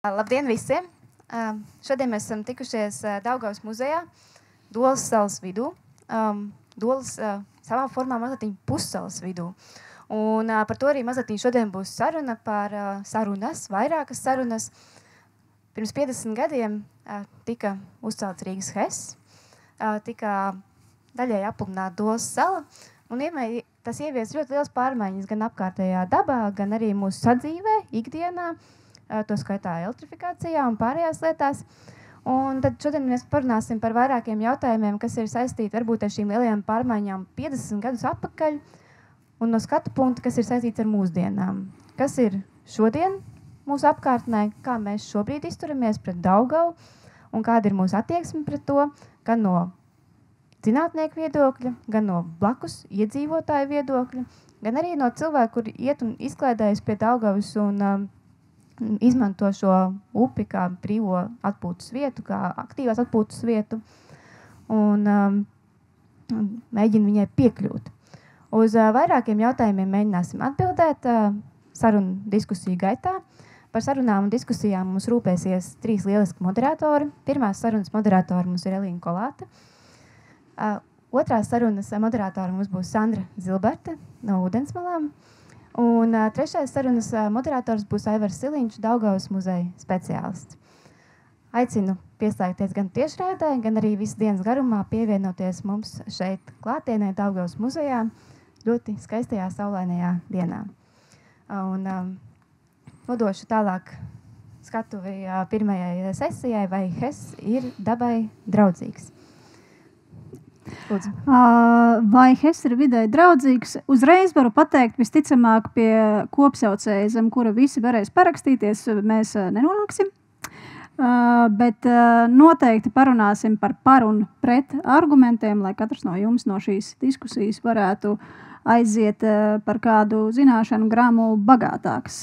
Labdien visiem! Šodien mēs esam tikušies Daugavas muzejā, Dolas salas vidū. Dolas savā formā mazliet pussalas vidū. Un par to arī mazliet šodien būs saruna par vairākas sarunas. Pirms 50 gadiem tika uzcelts Rīgas HES, tika daļai apludināta Dolas sala, un tas ievies ļoti liels pārmaiņas gan apkārtējā dabā, gan arī mūsu sadzīvē, ikdienā, to skaitā elektrifikācijā un pārējās lietās. Un tad šodien mēs parunāsim par vairākiem jautājumiem, kas ir saistīti varbūt ar šīm lielajām pārmaiņām 50 gadus atpakaļ, un no skatu punkta, kas ir saistīts ar mūsdienām. Kas ir šodien mūsu apkārtnē, kā mēs šobrīd izturamies pret Daugavu, un kāda ir mūsu attieksme pret to, gan no zinātnieku viedokļa, gan no blakus iedzīvotāju viedokļa, gan arī no cilvēku, kuri iet un izklaidējas pie Daugavas un izmanto šo upi kā brīvo atpūtas vietu, kā aktīvās atpūtas vietu un mēģina viņai piekļūt. Uz vairākiem jautājumiem mēģināsim atbildēt sarunu diskusiju gaitā. Par sarunām un diskusijām mums rūpēsies 3 lieliski moderatori. Pirmās sarunas moderatori mums ir Elīna Kolāte. Otrās sarunas moderatori mums būs Sandra Zilberte no Ūdensmalām. Un trešais sarunas moderators būs Aivars Siliņš, Daugavas muzeja speciālists. Aicinu pieslēgties gan tiešraidē, gan arī visu dienas garumā pievienoties mums šeit klātienē Daugavas muzejā ļoti skaistajā saulainajā dienā. Un nodošu tālāk skatuvi pirmajai sesijai, vai HES ir dabai draudzīgs. Vai HES ir videi draudzīgs? Uzreiz varu pateikt, visticamāk pie kopsaucēja, zem kura visi varēs parakstīties, mēs nenonāksim. Bet noteikti parunāsim par un pret argumentiem, lai katrs no jums no šīs diskusijas varētu aiziet par kādu zināšanu gramu bagātāks.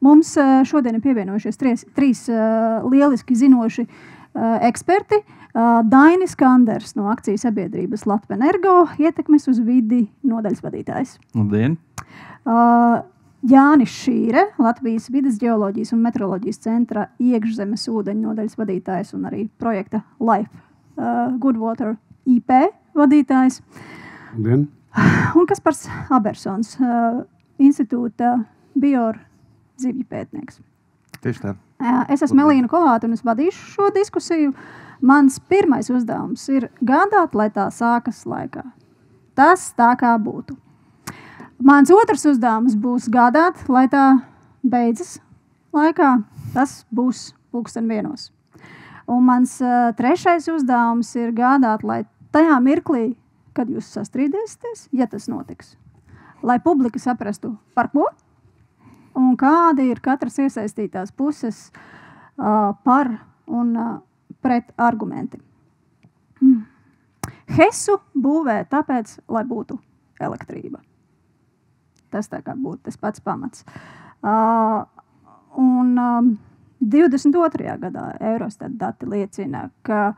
Mums šodien ir pievienojušies 3 lieliski zinoši eksperti. Dainis Kanders no akcijas sabiedrības Latvenergo, ietekmes uz vidi nodaļas vadītājs. Labdien! Jānis Šīre, Latvijas vides ģeoloģijas un meteoroloģijas centra iekšzemes ūdeņu nodaļas vadītājs un arī projekta Life Good Water IP vadītājs. Labdien! Un Kaspars Abersons, institūta bior zivju pētnieks. Tieši tā. Es esmu Elīna Kolāte un es vadīšu šo diskusiju. Mans pirmais uzdevums ir gādāt, lai tā sākas laikā. Tas tā kā būtu. Mans otrs uzdevums būs gādāt, lai tā beidzas laikā. Tas būs 12:00. Un mans trešais uzdevums ir gādāt, lai tajā mirklī, kad jūs sastrīdēsieties, ja tas notiks, lai publika saprastu par ko un kādi ir katras iesaistītās puses par un pret argumenti. HESu būvē tāpēc, lai būtu elektrība. Tas tā kā būtu tas pats pamats. 22. gadā Eurostat dati liecina, ka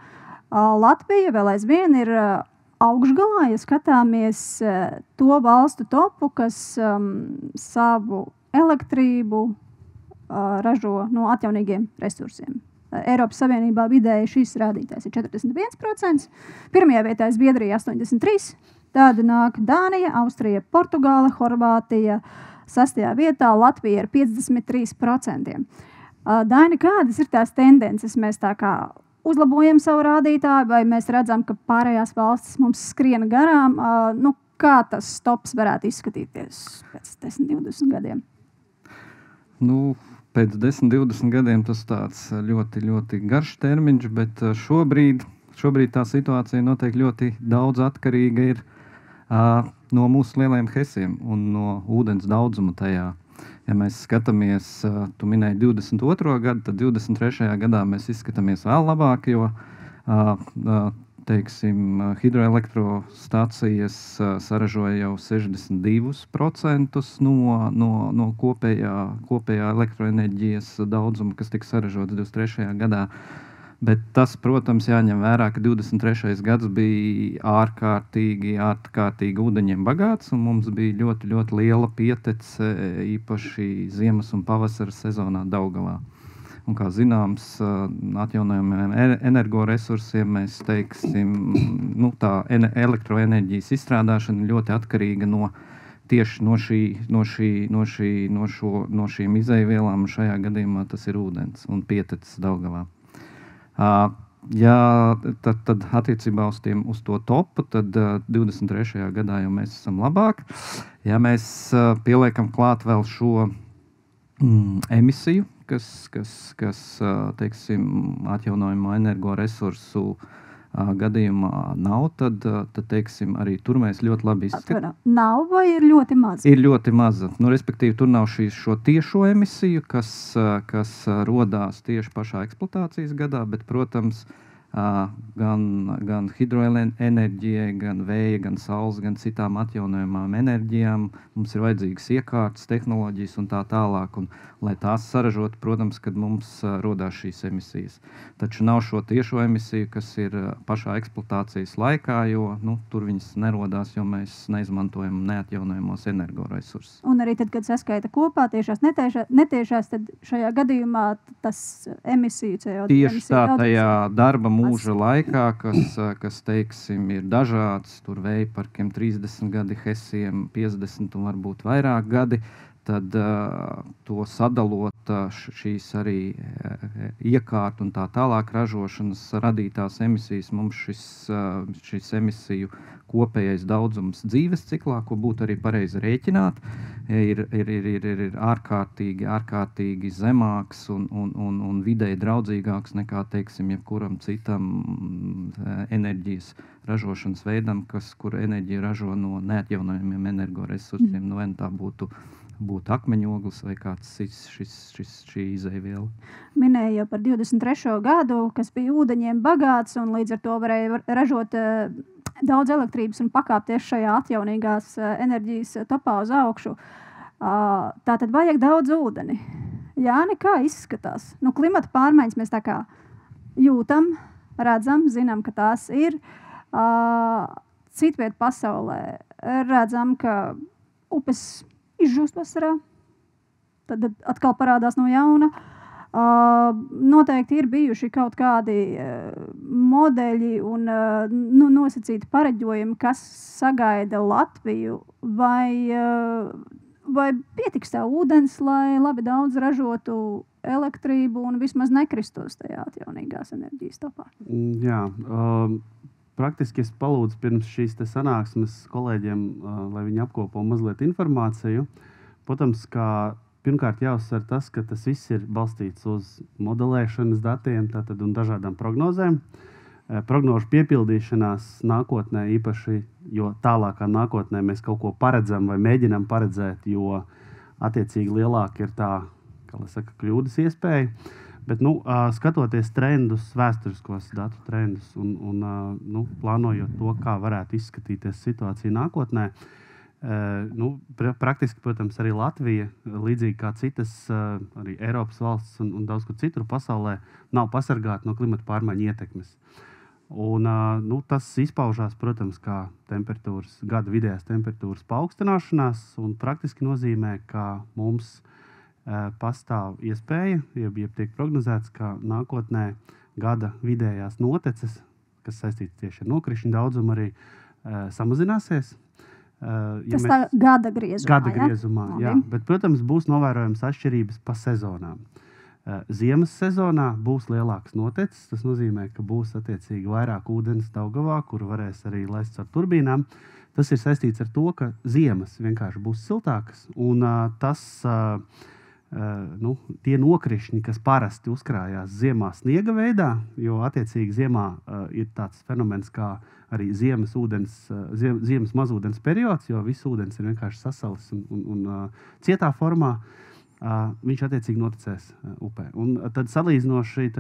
Latvija vēl aizvien ir augšgalā, ja skatāmies to valstu topu, kas savu elektrību ražo no atjaunīgiem resursiem. Eiropas Savienībā vidēji šis rādītājs ir 41%, pirmajā vietā Zviedrija 83%, tāda nāk Dānija, Austrija, Portugāla, Horvātija, 6. vietā Latvija ar 53%. Daini, kādas ir tās tendences? Mēs tā kā uzlabojam savu rādītāju, vai mēs redzam, ka pārējās valstis mums skriena garām? Kā tas stops varētu izskatīties pēc 10-20 gadiem? Pēc 10-20 gadiem tas tāds ļoti, ļoti garš termiņš, bet šobrīd tā situācija noteikti ļoti daudz atkarīga ir no mūsu lielajiem HESiem un no ūdens daudzuma tajā. Ja mēs skatāmies, tu minēji 22. gadu, tad 23. gadā mēs izskatāmies vēl labāk, jo hidroelektrostacijas saražoja jau 62% no kopējā elektroenerģijas daudzuma, kas tika saražots 23. gadā. Bet tas, protams, jāņem vērā, ka 23. gads bija ārkārtīgi ūdeņiem bagāts, un mums bija ļoti liela pietece, īpaši ziemas un pavasara sezonā Daugavā. Un, kā zināms, atjaunojumiem energoresursiem mēs teiksim, tā elektroenerģijas izstrādāšana ļoti atkarīga tieši no šīm izejvielām, un šajā gadījumā tas ir ūdens un pietecis Daugavā. Tad attiecībā uz to topu, tad 23. gadā jau mēs esam labāk. Ja mēs pieliekam klāt vēl šo emisiju, kas teiksim, atjaunojamo energoresursu gadījumā nav, tad teiksim, arī tur mēs ļoti labi izskatām. Nav vai ir ļoti maza? Ir ļoti maza. Respektīvi, tur nav šo tiešo emisiju, kas rodās tieši pašā eksploatācijas gadā, bet, protams, gan hidroenerģijai, gan vēja, gan saules, gan citām atjaunojamām enerģijām mums ir vajadzīgas iekārtas, tehnoloģijas un tā tālāk. Un, lai tās saražotu, protams, kad mums rodās šīs emisijas. Taču nav šo tiešo emisiju, kas ir pašā eksploatācijas laikā, jo tur viņas nerodās, jo mēs neizmantojam neatjaunojamos energoresursus. Un arī tad, kad saskaita kopā tiešās, netiešās, tad šajā gadījumā tas emisiju CO2 tieši tā tajā darba mūža laikā, kas teiksim, ir dažāds, tur vēja parkiem 30 gadi, hesiem 50 un varbūt vairāk gadi, tad to sadalot šīs arī iekārtu un tā tālāk ražošanas radītās emisijas, mums šis emisiju kopējais daudzums dzīves ciklā, ko būtu arī pareizi rēķināt, ir ārkārtīgi zemāks un vidēji draudzīgāks nekā, teiksim, jebkuram citam enerģijas ražošanas veidam, kur enerģija ražo no neatjaunojumiem energoresursiem, vai tā būtu akmeņoglis vai kāds šī izejviela. Minēja jau par 23. gadu, kas bija ūdeņiem bagāts un līdz ar to varēja ražot daudz elektrības un pakāpties šajā atjaunīgās enerģijas topā uz augšu. Tātad vajag daudz ūdeni. Jāni, kā izskatās? Klimata pārmaiņas mēs tā kā jūtam, redzam, zinām, ka tās ir. Citviet pasaulē redzam, ka upes izžūst vasarā, tad atkal parādās no jauna. Noteikti ir bijuši kaut kādi modeļi un nosacīti pareģojumi, kas sagaida Latviju, vai pietiks tā ūdens, lai labi daudz ražotu elektrību un vismaz nekristos tajā atjaunīgās enerģijas topā? Jā, praktiski es palūdzu pirms šīs sanāksmes kolēģiem, lai viņi apkopo mazliet informāciju. Protams, kā pirmkārt jāuzsver tas, ka tas viss ir balstīts uz modelēšanas datiem un dažādām prognozēm. Prognožu piepildīšanās nākotnē īpaši, jo tālākā nākotnē mēs kaut ko paredzam vai mēģinam paredzēt, jo attiecīgi lielāka ir tā, kā lai saka, kļūdas iespēja. Bet, skatoties trendus, vēsturiskos datu trendus un plānojot to, kā varētu izskatīties situācija nākotnē, praktiski, protams, arī Latvija, līdzīgi kā citas arī Eiropas valsts un daudz kur citur pasaulē, nav pasargāta no klimata pārmaiņu ietekmes. Un, tas izpaužās, protams, kā gada vidējās temperatūras paaugstināšanās un praktiski nozīmē, ka mums pastāv iespēja, jeb tiek prognozēts, ka nākotnē gada vidējās noteces, kas saistīts tieši ar nokrišņu daudzumu, arī samazināsies. Tas tā gada griezumā. Gada griezumā, jā. Bet, protams, būs novērojams atšķirības pa sezonām. Ziemas sezonā būs lielākas noteces, tas nozīmē, ka būs attiecīgi vairāk ūdens Daugavā, kur varēs arī laist ar turbīnām. Tas ir saistīts ar to, ka ziemas vienkārši būs siltākas un tie nokrišņi, kas parasti uzkrājās ziemā sniega veidā, jo attiecīgi ziemā ir tāds fenomens kā arī ziemas mazūdens periods, jo viss ūdens ir vienkārši sasalis un cietā formā, viņš attiecīgi noticēs upē. Un tad salīdzinoši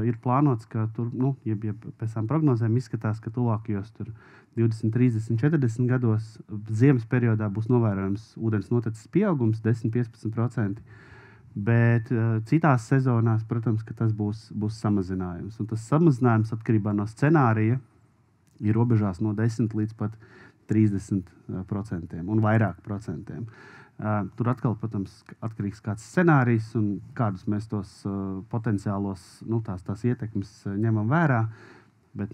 ir plānots, ka tur, pēc tām prognozēm izskatās, ka tuvākajos 20, 30, 40 gados ziemas periodā būs novērojams ūdens noteces pieaugums 10-15%. Bet citās sezonās, protams, ka tas būs samazinājums. Un tas samazinājums atkarībā no scenārija ir robežās no 10 līdz pat 30% un vairāk procentiem. Tur atkal, protams, atkarīgs kāds scenārijs un kādus mēs tos potenciālos, tās ietekmes ņemam vērā. Bet,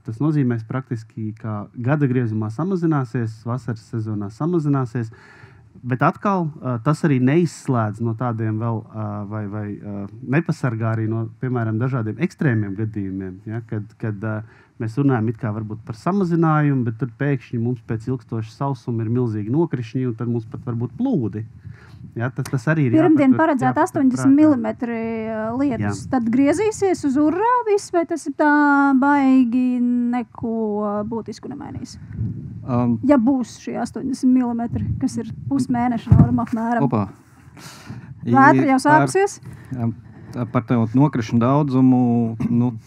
tas nozīmē praktiski, ka gada griezumā samazināsies, vasaras sezonā samazināsies. Bet atkal tas arī neizslēdz no tādiem vēl, vai nepasargā arī no, piemēram, dažādiem ekstrēmiem gadījumiem. Ja? Kad mēs runājam it kā varbūt par samazinājumu, bet tad pēkšņi mums pēc ilgstoša sausuma ir milzīgi nokrišņi, un tad mums pat var būt plūdi. Ja? Tas arī ir pirmdien paredzēt 80 mm lietus. Tad griezīsies uz urā viss, vai tas ir tā baigi neko būtisku nemainīs? Ja būs šie 80 mm, kas ir pusmēneša norma apmēram. Vētra jau sākusies? Par to nokrišņu daudzumu,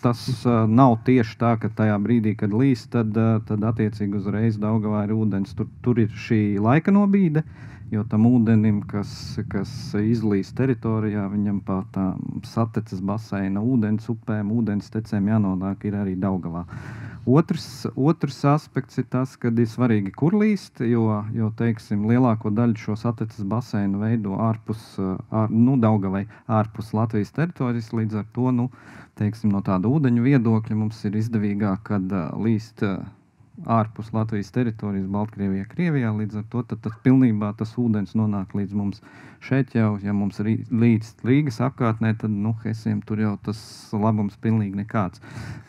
tas nav tieši tā, ka tajā brīdī, kad līs, tad attiecīgi uzreiz Daugavā ir ūdens. Tur ir šī laika nobīde, jo tam ūdenim, kas izlīs teritorijā, viņam pa tām sateces baseina ūdens upēm, ūdens tecēm jānonāk ir arī Daugavā. Otrs aspekts ir tas, kad ir svarīgi, kur līst, jo teiksim, lielāko daļu šo sateces baseinu veido Daugavai ārpus Latvijas teritorijas, līdz ar to, teiksim, no tāda ūdeņu viedokļa mums ir izdevīgāk, kad līst ārpus Latvijas teritorijas, Baltkrievijā, Krievijā, līdz ar to tad pilnībā tas ūdens nonāk līdz mums šeit jau, ja mums līdz Rīgas apkārtnē, tad, Hesiem tur jau tas labums pilnīgi nekāds.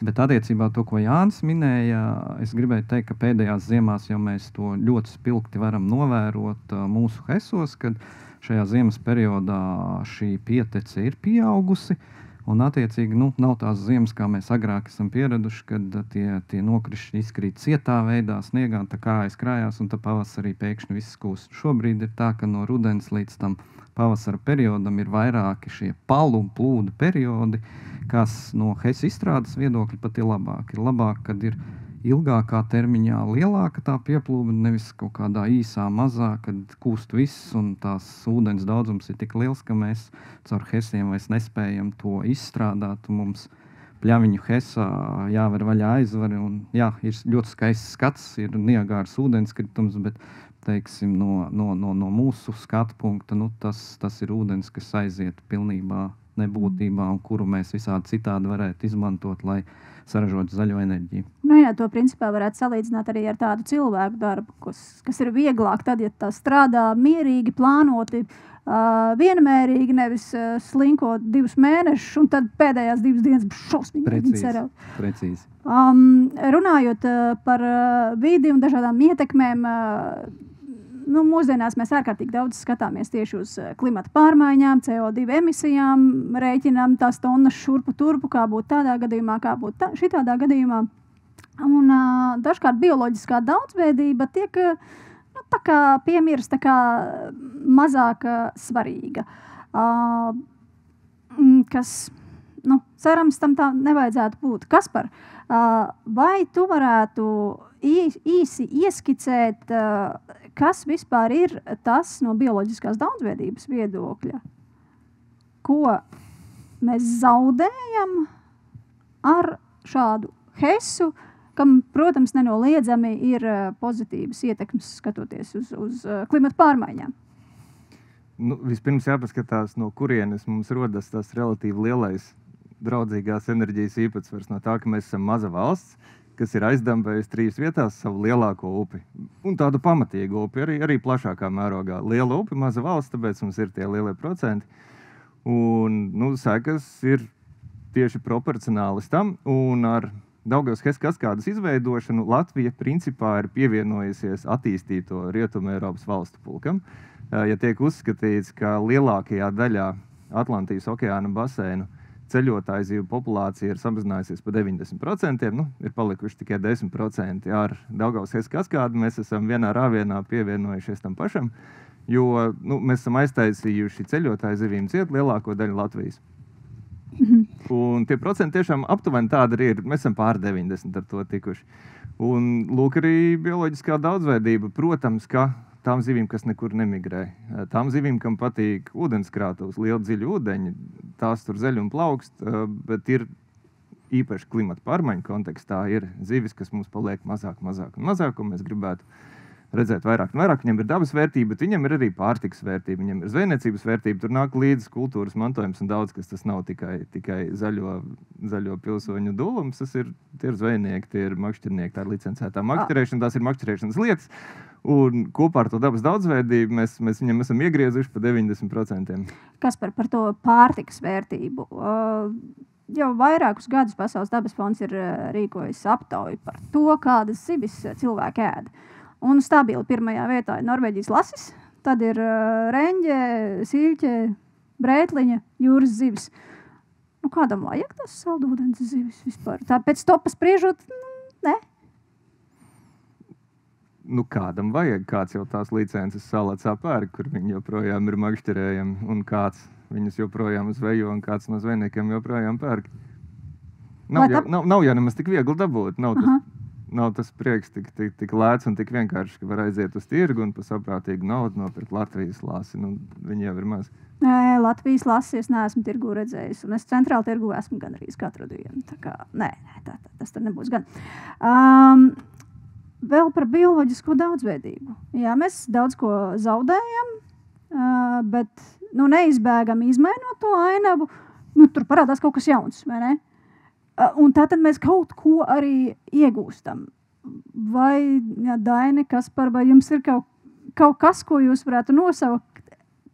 Bet attiecībā to, ko Jānis minēja, es gribēju teikt, ka pēdējās ziemās jau mēs to ļoti spilgti varam novērot mūsu Hesos, kad šajā ziemas periodā šī pietece ir pieaugusi. Un, attiecīgi, nav tās ziemas, kā mēs agrāk esam pieraduši, kad tie nokrišņi izkrīt cietā veidā, sniegā, tā kājas krājās, un tā pavasarī pēkšņi viss kūst. Šobrīd ir tā, ka no rudens līdz tam pavasara periodam ir vairāki šie palu un plūdu periodi, kas no Hesa izstrādes viedokļa pat ir labāk. Ir labāk, kad ir ilgākā termiņā lielāka tā pieplūde, nevis kaut kādā īsā mazā, kad kūst viss un tās ūdens daudzums ir tik liels, ka mēs caur Hesiem vairs nespējam to izstrādāt. Mums pļaviņu Hesā jāver vaļā aizvari un ir ļoti skaists skats, ir Niagāras ūdenskritums, bet teiksim, no mūsu skatu punkta tas ir ūdens, kas aiziet pilnībā nebūtībā un kuru mēs visādi citādi varētu izmantot, lai saražot zaļo enerģiju. To principā varētu salīdzināt arī ar tādu cilvēku darbu, kas ir vieglāk tad, ja tā strādā mierīgi, plānoti, vienmērīgi, nevis slinkot 2 mēnešus, un tad pēdējās 2 dienas šausmīgi cerēt. Precīzi. Runājot par vidi un dažādām ietekmēm, mūsdienās mēs ārkārtīgi daudz skatāmies tieši uz klimata pārmaiņām, CO2 emisijām, rēķinām tās tonnas šurpu turpu, kā būtu tādā gadījumā, kā būtu šitādā gadījumā. Un dažkārt bioloģiskā daudzveidība tiek tā kā piemirsta, kā mazāk svarīga. Kas, cerams, tam tā nevajadzētu būt. Kaspar, vai tu varētu īsi ieskicēt, kas vispār ir tas no bioloģiskās daudzveidības viedokļa, ko mēs zaudējam ar šādu Hesu, kam, protams, nenoliedzami ir pozitīvas ietekmes skatoties uz klimata pārmaiņām? Vispirms jāpaskatās, no kurienes mums rodas tas relatīvi lielais draudzīgās enerģijas īpatsvars, no tā, ka mēs esam maza valsts, kas ir aizdambējusi 3 vietās savu lielāko upi. Un tādu pamatīgu upi, arī plašākā mērogā. Liela upi, maza valsts, tāpēc mums ir tie lielie procenti. Un, sekas ir tieši proporcionālis tam. Un ar Daugavas Hesa kaskādas izveidošanu Latvija principā ir pievienojusies attīstīto Rietumu Eiropas valstu pulkam. Ja tiek uzskatīts, ka lielākajā daļā Atlantijas okeāna baseinu ceļotāju zīvu populācija ir samazinājusies par 90%, ir palikuši tikai 10% ar Daugavas Hesa kaskādu. Mēs esam vienā rāvienā pievienojušies tam pašam, jo mēs esam aiztaisījuši ceļotāju zivīm ciet lielāko daļu Latvijas. Un tie procenti tiešām aptuveni tādi arī ir. Mēs esam pār 90 ar to tikuši. Un lūk arī bioloģiskā daudzveidība, protams, ka tām zivīm, kas nekur nemigrē. Tām zivīm, kam patīk ūdenskrātuvs, liela dziļa ūdeņa, tās tur zeļ un plaukst, bet ir īpaši klimata pārmaiņu kontekstā ir zivis, kas mums paliek mazāk un mēs gribētu redzēt vairāk un vairāk. Viņam ir dabas vērtība, bet viņam ir arī pārtikas vērtība, viņam ir zvejniecības vērtība, tur nāk līdzi kultūras mantojums un daudz, kas tas nav tikai zaļo pilsoņu dūlums, tas ir tie ir zvejnieki, tie ir makšķernieki, tā ir licencētā makšķerēšana, tās ir makšķerēšanas lietas. Un kopā ar to dabas daudzveidību mēs viņam esam iegriezuši pa 90%. Kaspar, par to pārtikas vērtību. Jau vairākus gadus Pasaules dabas fonds ir rīkojis aptauju par to, kādas zivis cilvēki ēd. Un stabili pirmajā vietā ir Norvēģijas lasis, tad ir reņģe, sīļķe, brētliņa, jūras zivis. Nu, kādam vajag tas saldūdens zivis vispār? Tā pēc topa spriežot, ne? Nu, kādam vajag, kāds jau tās licences salacā pērk, kur viņi joprojām ir makšķerējami, un kāds viņus joprojām zvejo, un kāds no zvejniekiem joprojām pērk. Nav jau nemaz tik viegli dabūt. Nav tas prieks tik lēts un tik vienkārši, ka var aiziet uz tirgu un pa saprātīgu naudu nopirkt Latvijas lasi. Nu, viņi jau ir maz. Nē, Latvijas lasi es neesmu tirgu redzējis, un es centrāli tirgu esmu gan arī katru dienu. Tā kā, nē, tas tur nebūs gan. Vēl par bioloģisko daudzveidību. Jā, mēs daudz ko zaudējam, bet neizbēgami izmainot to ainavu, tur parādās kaut kas jauns, vai ne? Un tātad mēs kaut ko arī iegūstam. Vai, Daini, Kaspar, vai jums ir kaut kas, ko jūs varētu nosaukt,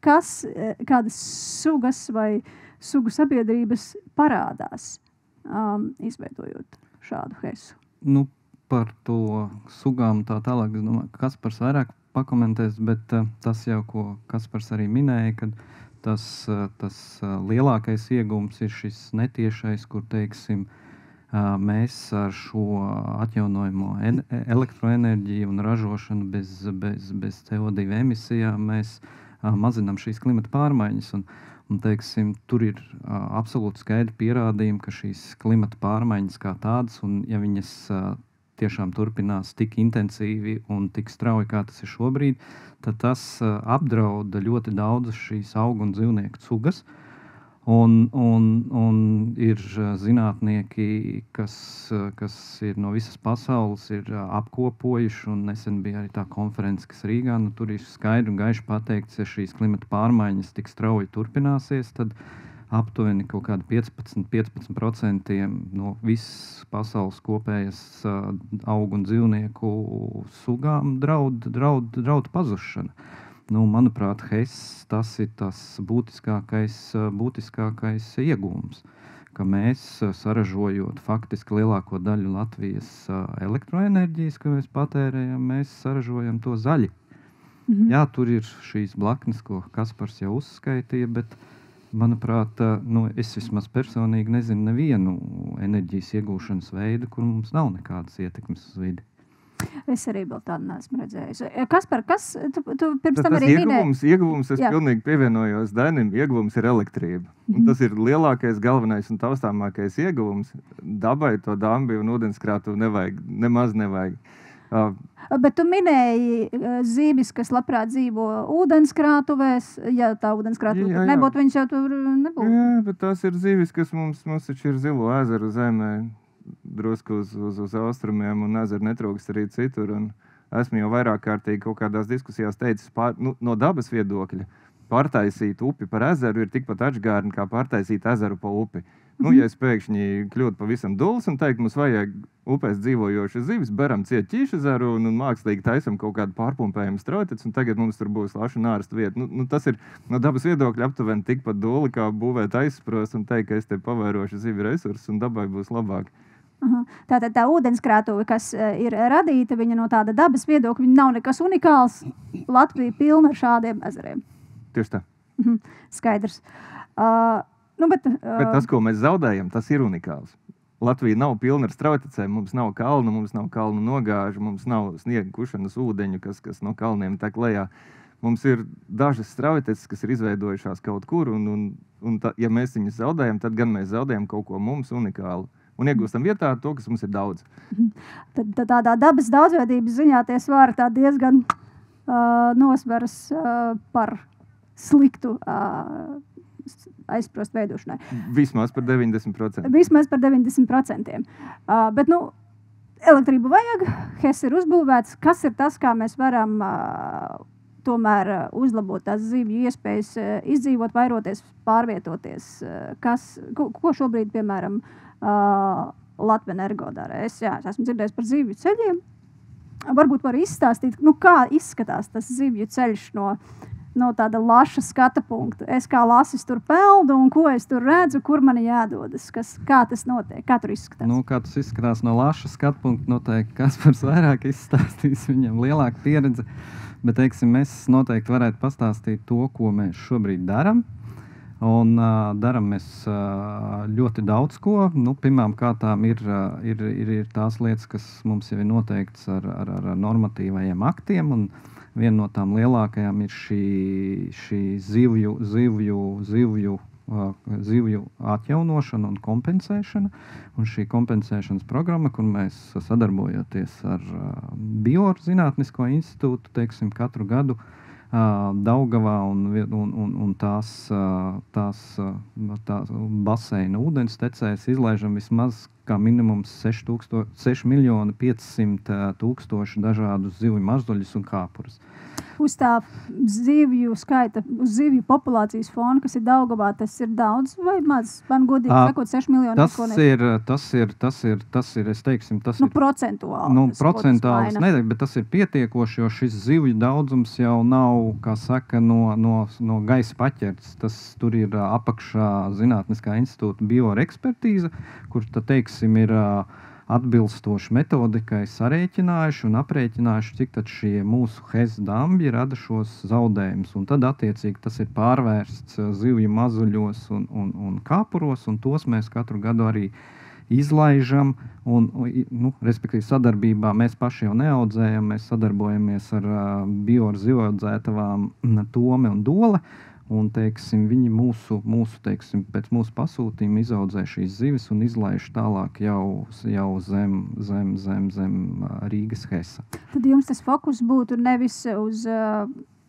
kādas sugas vai sugu sabiedrības parādās, izveidojot šādu hesu? Nu, par to sugām tā tālāk, es domāju, ka Kaspars vairāk pakomentēs, bet tas jau, ko Kaspars arī minēja, kad tas lielākais iegūms ir šis netiešais, kur, teiksim, mēs ar šo atjaunojamo elektroenerģiju un ražošanu bez CO2 emisijām mēs mazinām šīs klimata pārmaiņas. Un teiksim, tur ir absolūti skaidri pierādījumi, ka šīs klimata pārmaiņas kā tādas, un ja viņas tiešām turpinās tik intensīvi un tik strauji, kā tas ir šobrīd, tad tas apdraud ļoti daudzas šīs augu un dzīvnieku sugas. Un ir zinātnieki, kas ir no visas pasaules, ir apkopojuši, un nesen bija arī tā konference, kas Rīgā, tur ir skaidri un gaiši pateikts, ja šīs klimata pārmaiņas tik strauji turpināsies, tad aptuveni kaut kādi 15% no visas pasaules kopējas augu un dzīvnieku sugām draud pazušana. Manuprāt, tas ir tas būtiskākais iegūms, ka mēs saražojot faktiski lielāko daļu Latvijas elektroenerģijas, ko mēs patērējam, mēs saražojam to zaļi. Jā, tur ir šīs blaknes, ko Kaspars jau uzskaitīja, bet manuprāt, es vismaz personīgi nezinu nevienu enerģijas iegūšanas veidu, kur mums nav nekādas ietekmes uz vidi. Es arī vēl tādu neesmu redzējis. Kaspar, kas tu pirms tam arī minēji? Ieguvums, es pilnīgi pievienojos Dainim, ieguvums ir elektrība. Tas ir lielākais, galvenais un taustāmākais ieguvums. Dabai to dambi un ūdenskrātuvi nemaz nevajag. Bet tu minēji zīvis, kas labprāt dzīvo ūdenskrātuvēs. Ja tā ūdenskrātuve nebūtu, viņš jau tur nebūtu. Jā, bet tās ir zīvis, kas mums taču ir Zilo ezeru zemē, drusku uz austrumiem, un ezeru netrūkst arī citur. Un esmu jau vairāk kārtīgi kaut kādās diskusijās teicis, no dabas viedokļa pārtaisīt upi par ezeru ir tikpat atžgārni, kā pārtaisīt ezeru pa upi. Ja es pēkšņi kļūtu pavisam duls un teikt, mums vajag upēs dzīvojošas zivis, beram ciet ķīšezeru un mākslīgi taisam kaut kādu pārpumpējumu strauteci, un tagad mums tur būs laša un ārstu vieta. Tas ir no dabas viedokļa aptuveni tikpat duli, kā būvēt aizsprost un teikt, ka es te pavērošu zivi resursus un dabai būs labāk. Tātad tā ūdenskrātuve, kas ir radīta, viņa no tāda dabas viedokļa, viņa nav nekas unikāls. Latvija pilna ar šādiem ezeriem. Tieši tā. Skaidrs. Bet tas, ko mēs zaudējam, tas ir unikāls. Latvija nav pilna ar strautecēm, mums nav kalnu nogāžu, mums nav sniega kušanas ūdeņu, kas no kalniem tek lejā. Mums ir dažas strauteces, kas ir izveidojušās kaut kur, ja mēs viņus zaudējam, tad gan mēs zaudējam kaut ko mums unikālu. Un iegūstam vietā to, kas mums ir daudz. Tad tādā dabas daudzveidības ziņā tie svari tā diezgan nosveras par sliktu aizsprost veidošanai. Vismaz par 90%. Vismaz par 90%. Bet, elektrību vajag, HES ir uzbūvēts. Kas ir tas, kā mēs varam tomēr uzlabot tās zivju iespējas izdzīvot, vairoties, pārvietoties? Ko šobrīd, piemēram, Latvenergo dara? Es esmu dzirdējis par zivju ceļiem. Varbūt var izstāstīt, kā izskatās tas zivju ceļš no tāda laša skata punkta. Es kā lasis tur peldu un ko es tur redzu, kur man jādodas, kā tas notiek, kā tur izskatās. Kā tas izskatās no laša skata punkta, noteikti Kaspars vairāk izstāstīs, viņam lielāka pieredze. Bet, teiksim, mēs noteikti varētu pastāstīt to, ko mēs šobrīd daram. Un daram mēs ļoti daudz ko. Pirmām kārtām ir tās lietas, kas mums jau ir noteikts ar normatīvajiem aktiem. Un viena no tām lielākajām ir šī zivju atjaunošana un kompensēšana. Un šī kompensēšanas programma, kur mēs sadarbojoties ar Biozinātnisko institūtu, teiksim, katru gadu Daugavā un tās baseina ūdens tecēs izlaižam vismaz kā minimums 6,5 dažādus zivju mazuļus un kāpurus. Uz tā zivju skaita, uz zivju populācijas fona, kas ir Daugavā, tas ir daudz vai maz? Man godīgi sakot, 6 miljoni. Tas ir, es teiksim, tas ir procentuāli. Procentuāli nedēļ, bet tas ir pietiekoši, jo šis zivju daudzums jau nav, kā saka, no gaisa paķerts. Tur ir apakšā Zinātniskā institūta bioekspertīze, kur, teiksim, ir atbilstoši metodikai sarēķinājuši un aprēķinājuši, cik tad šie mūsu HES dambi rada šos zaudējumus. Un tad, attiecīgi, tas ir pārvērsts zivju mazuļos un kāpuros, un tos mēs katru gadu arī izlaižam. Respektīvi, sadarbībā mēs paši jau neaudzējam, mēs sadarbojamies ar zivaudzētavām Tome un Dole. Un, teiksim, viņi teiksim, pēc mūsu pasūtījuma izaudzē šīs zivis un izlaiž tālāk jau zem Rīgas HESa. Tad jums tas fokus būtu nevis uz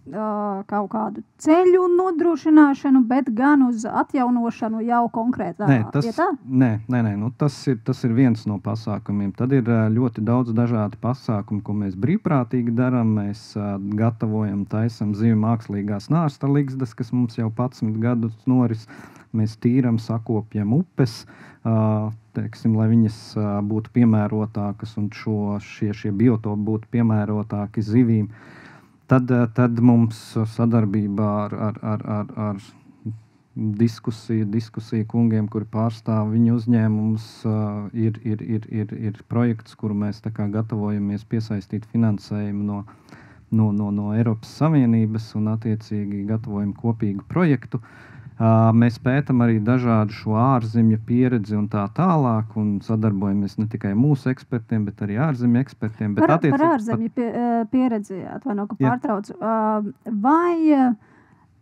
kaut kādu ceļu nodrošināšanu, bet gan uz atjaunošanu jau konkrētā vietā? Nē. Tas ir viens no pasākumiem. Tad ir ļoti daudz dažādi pasākumi, ko mēs brīvprātīgi darām. Mēs gatavojam, taisam zivju mākslīgās nārsta ligzdas, kas mums jau 11 gadus noris. Mēs tīram, sakopjam upes, teiksim, lai viņas būtu piemērotākas un šie biotopi būtu piemērotāki zivīm. Tad mums sadarbībā ar diskusiju kungiem, kuri pārstāv viņu uzņēmumus, ir projekts, kuru mēs gatavojamies piesaistīt finansējumu no Eiropas Savienības un attiecīgi gatavojam kopīgu projektu. Mēs pētam arī dažādu šo ārzemju pieredzi un tā tālāk, un sadarbojamies ne tikai mūsu ekspertiem, bet arī ārzemju ekspertiem. Par ārzemju pieredzi, atvaino, ka pārtraucu. Vai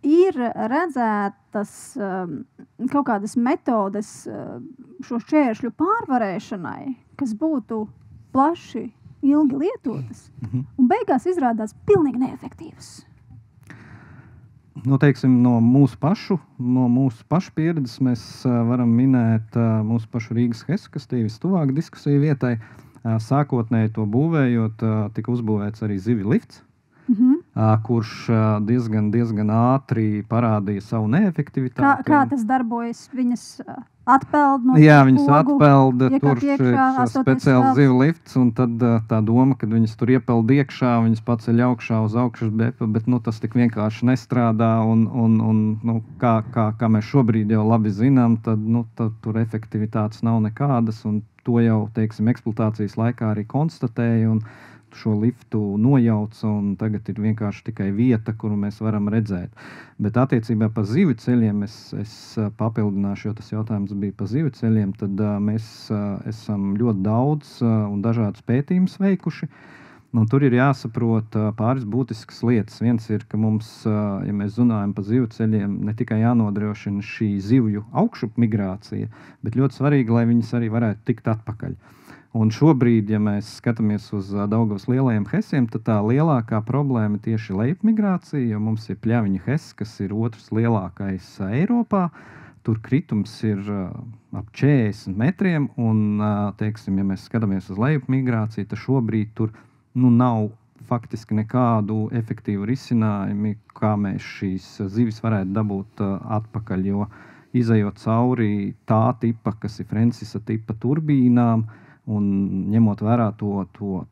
ir redzētas kaut kādas metodes šo šķēršļu pārvarēšanai, kas būtu plaši, ilgi lietotas, un beigās izrādās pilnīgi neefektīvas? Teiksim, no mūsu pašu pieredzes mēs varam minēt mūsu pašu Rīgas HES, kas ir vistuvāk diskusiju vietai. Sākotnēji to būvējot, tika uzbūvēts arī zivju lifts, kurš diezgan ātri parādīja savu neefektivitāti. Kā tas darbojas? Viņas atpeld no Jā, viņas atpeld, tur ir speciāls zivju lifts, un tad tā doma, kad viņas tur iepeld iekšā, viņas paceļ augšā uz augšas bepa, bet tas tik vienkārši nestrādā, un kā mēs šobrīd jau labi zinām, tad tur efektivitātes nav nekādas, un to jau, teiksim, eksploatācijas laikā arī konstatēja, un šo liftu nojauca, un tagad ir vienkārši tikai vieta, kuru mēs varam redzēt. Bet attiecībā par zivju ceļiem es papildināšu, jo tas jautājums bija par zivju ceļiem, tad mēs esam ļoti daudz un dažādus pētījumus veikuši. Un tur ir jāsaprot pāris būtiskas lietas. Viens ir, ka mums, ja mēs runājam par zivju ceļiem, ne tikai jānodrošina šī zivju augšup migrācija, bet ļoti svarīgi, lai viņas arī varētu tikt atpakaļ. Un šobrīd, ja mēs skatāmies uz Daugavas lielajiem HESiem, tad tā lielākā problēma tieši lejupmigrācija, jo mums ir Pļaviņu HES, kas ir otrs lielākais Eiropā. tur kritums ir ap 40 metriem, un, teiksim, ja mēs skatāmies uz lejup migrāciju, tad šobrīd tur nav faktiski nekādu efektīvu risinājumu, kā mēs šīs zivis varētu dabūt atpakaļ, jo izejot cauri tā tipa, kas ir Francisa tipa turbīnām, un ņemot vērā to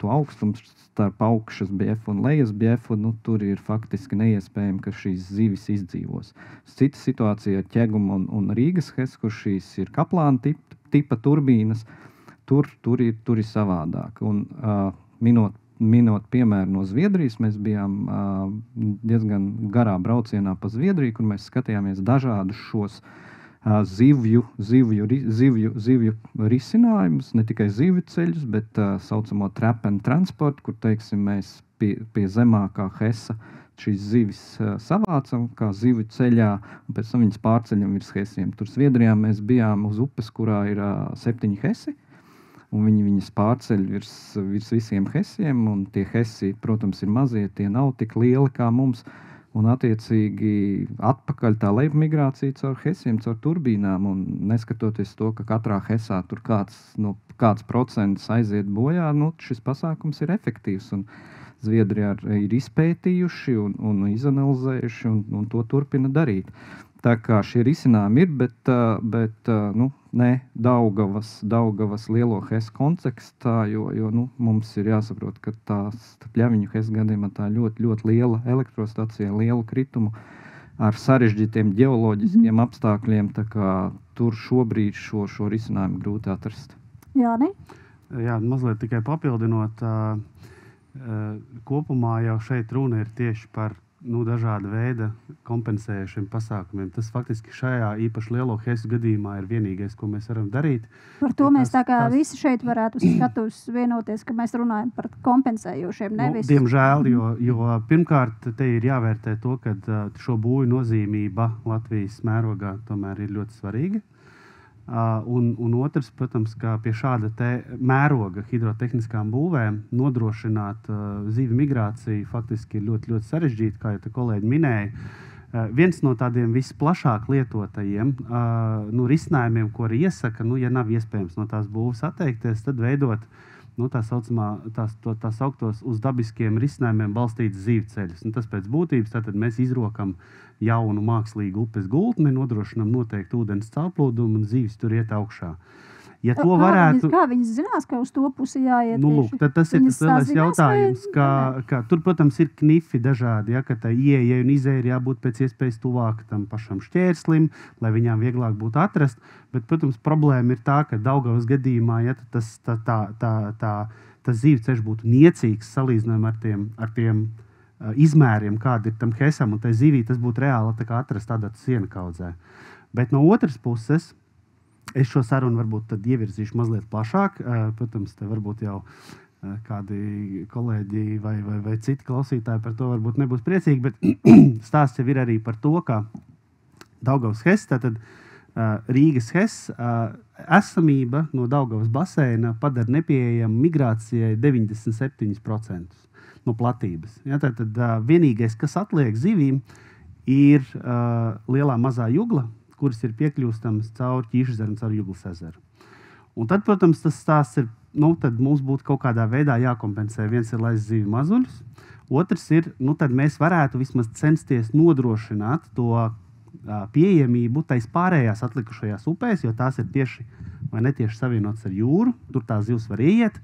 augstumu starp augšas BF un lejas BF, tur ir faktiski neiespējami, ka šīs zivis izdzīvos. Cita situācija ar Ķegumu un Rīgas HES, kur šīs ir Kaplāna tipa turbīnas, tur ir savādāk. Un minot piemēru no Zviedrijas, mēs bijām diezgan garā braucienā pa Zviedriju, kur mēs skatījāmies dažādus šos zivju risinājumus, ne tikai zivju ceļus, bet saucamo trap and transport, kur, teiksim, mēs pie zemākā hesa šīs zivis savācam, kā zivju ceļā, un pēc tam viņas pārceļam virs hesiem. Tur Zviedrijā mēs bijām uz upes, kurā ir 7 hesi, un viņas pārceļ virs visiem hesiem, un tie hesi, protams, ir mazie, tie nav tik lieli kā mums, un attiecīgi atpakaļ tā lejup migrācija caur hesiem, caur turbīnām, un neskatoties to, ka katrā hesā tur kāds procents aiziet bojā, šis pasākums ir efektīvs, un Zviedrijā ir izpētījuši un izanalizējuši, un to turpina darīt. Tā kā šie risinājumi ir, bet ne Daugavas lielo HES kontekstā, jo mums ir jāsaprot, ka tās Pļaviņu HES gadījumā tā ļoti, ļoti liela elektrostacija, lielu kritumu ar sarežģītiem ģeoloģiskiem apstākļiem, tā kā tur šobrīd šo risinājumu grūti atrast. Jāni? Jā, mazliet tikai papildinot, kopumā jau šeit runa ir tieši par dažāda veida kompensējušiem pasākumiem. Tas faktiski šajā īpaši lielo HES gadījumā ir vienīgais, ko mēs varam darīt. Par to mēs tā kā visi šeit varētu skatus vienoties, ka mēs runājam par kompensējušiem, nevis. Diemžēl, jo pirmkārt te ir jāvērtē to, ka šo būju nozīmība Latvijas mērogā tomēr ir ļoti svarīga. Un otrs, protams, ka pie šāda mēroga hidrotehniskām būvēm nodrošināt zivju migrāciju faktiski ir ļoti, ļoti sarežģīti, kā jau te kolēģi minēja. Viens no tādiem visplašāk lietotajiem risinājumiem, ko arī iesaka, ja nav iespējams no tās būvas atteikties, tad veidot tā sauktos uz dabiskiem risinājumiem balstītas zivceļus. Tas pēc būtības tātad mēs izrokam jaunu mākslīgu upes gultni, nodrošinam noteikti ūdens caurplūdumu un zivis tur iet augšā. Ja to varētu... Kā viņas zinās, ka uz to pusi jāiet? Lūk, tas ir tas lielais jautājums, ka tur, protams, ir knifi dažādi, ka tā ieeja un izēja ir jābūt pēc iespējas tuvāk tam pašam šķērslim, lai viņām vieglāk būtu atrast. Bet, protams, problēma ir tā, ka Daugavas gadījumā, tas zivceļš būtu niecīgs salīdzinājumā ar tiem izmēriem, kādi ir tam hesam, un tai zivī tas būtu reāli atrast tādā siena kaudzē. Bet no otras puses, es šo sarunu varbūt tad ievirzīšu mazliet plašāk. Protams, te varbūt jau kādi kolēģi vai citi klausītāji par to varbūt nebūs priecīgi, bet stāsts jau ir arī par to, ka Daugavas HES, tātad Rīgas HES esamība no Daugavas baseina padara nepieejamu migrācijai 97% no platības. Tātad vienīgais, kas atliek zivīm, ir lielā mazā jugla, kuras ir piekļūstamas caur Ķīšezeru un caur Juglas ezeru. Un tad, protams, tas stāsts ir, tad mums būtu kaut kādā veidā jākompensē. Viens ir laist zivju mazuļus, otrs ir, tad mēs varētu vismaz censties nodrošināt to pieejamību tais pārējās atlikušajās upēs, jo tās ir tieši vai netieši savienotas ar jūru, tur tās zivs var ieiet.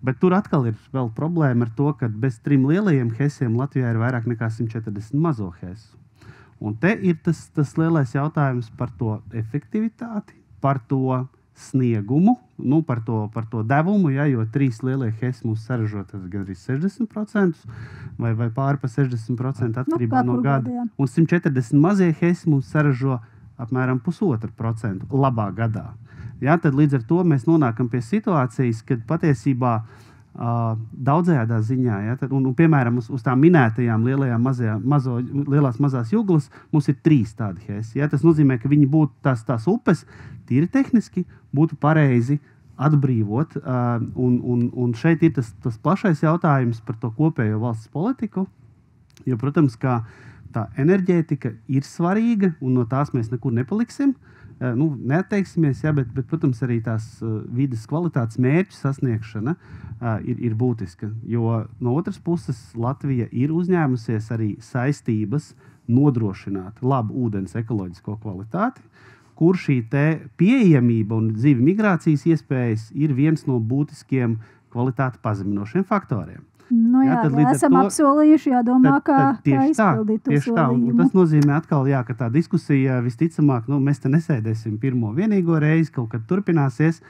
Bet tur atkal ir vēl problēma ar to, ka bez 3 lielajiem hesiem Latvijā ir vairāk nekā 140 mazo hesu. Un te ir tas lielais jautājums par to efektivitāti, par to sniegumu, par to devumu, jo 3 lielie hesi mums saražo gandrīz 60% vai pāri pa 60% atkarībā no gada. Un 140 mazie hesi mums saražo apmēram 1,5% labā gadā. Tad līdz ar to mēs nonākam pie situācijas, kad patiesībā daudzējādā ziņā, piemēram, uz tām minētajām lielās mazās juglas mums ir 3 tādi hesi. Tas nozīmē, ka viņi būtu tās upes, tīri tehniski, būtu pareizi atbrīvot. Un šeit ir tas plašais jautājums par to kopējo valsts politiku. Jo, protams, ka tā enerģētika ir svarīga, un no tās mēs nekur nepaliksim. Neatteiksimies, bet, protams, arī tās vides kvalitātes mērķu sasniegšana ir būtiska. Jo no otras puses Latvija ir uzņēmusies arī saistības nodrošināt labu ūdens ekoloģisko kvalitāti, kur šī pieejamība un dzīvi migrācijas iespējas ir viens no būtiskiem kvalitāti pazeminošiem faktoriem. Tad esam apsolījuši, jādomā, kā izpildīt to solījumu. Tas nozīmē atkal, ka tā diskusija visticamāk, mēs te nesēdēsim pirmo vienīgo reizi, kaut kad turpināsies.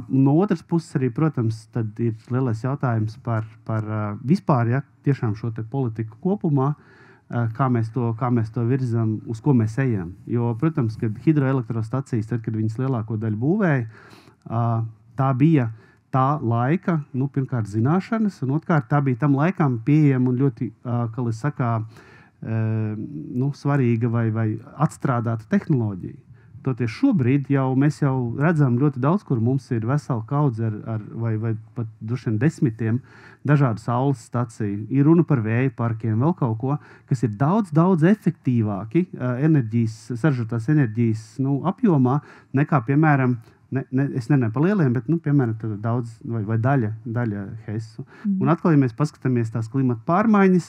No otras puses arī, protams, tad ir lielais jautājums par vispār, tiešām šo te politiku kopumā, kā mēs to virzam, uz ko mēs ejam. Jo, protams, kad hidroelektrostacijas, tad, kad viņas lielāko daļu būvēja, tā bija tā laika, pirmkārt, zināšanas, un otrkārt, tā bija tam laikam pieejama un ļoti, kā lai saka, svarīga vai atstrādāta tehnoloģija. Toties šobrīd mēs jau redzam ļoti daudz, kur mums ir vesela kaudze vai pat droši vien desmitiem dažādu saules staciju. Ir runa par vēja parkiem, vēl kaut ko, kas ir daudz, daudz efektīvāki saražotās enerģijas apjomā nekā, piemēram, es nerunāju par lieliem, bet, piemēram, daudz vai daļa HESu. Un atkal, ja mēs paskatāmies tās klimata pārmaiņas,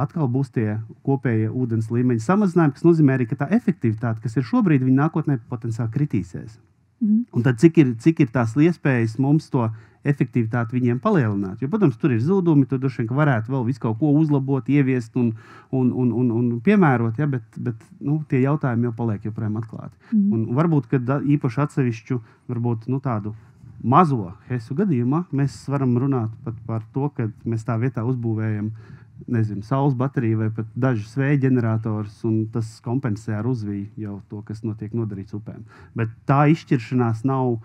atkal būs tie kopējie ūdens līmeņa samazinājumi, kas nozīmē arī, ka tā efektivitāte, kas ir šobrīd, viņa nākotnē potenciāli kritīsies. Un tad cik ir tās iespējas mums to efektivitāti viņiem palielināt? Jo, protams, tur ir zudumi, tur droši vien varētu vēl visu kaut ko uzlabot, ieviest un piemērot, bet tie jautājumi jau paliek joprojām atklāti. Un varbūt, kad īpaši atsevišķu, varbūt tādu mazo HESu gadījumā, mēs varam runāt pat par to, ka mēs tā vietā uzbūvējam, saules bateriju vai pat dažus vēja ģenerators, un tas kompensē ar uzviju jau to, kas notiek nodarīts upēm. Bet tā izšķiršanās nav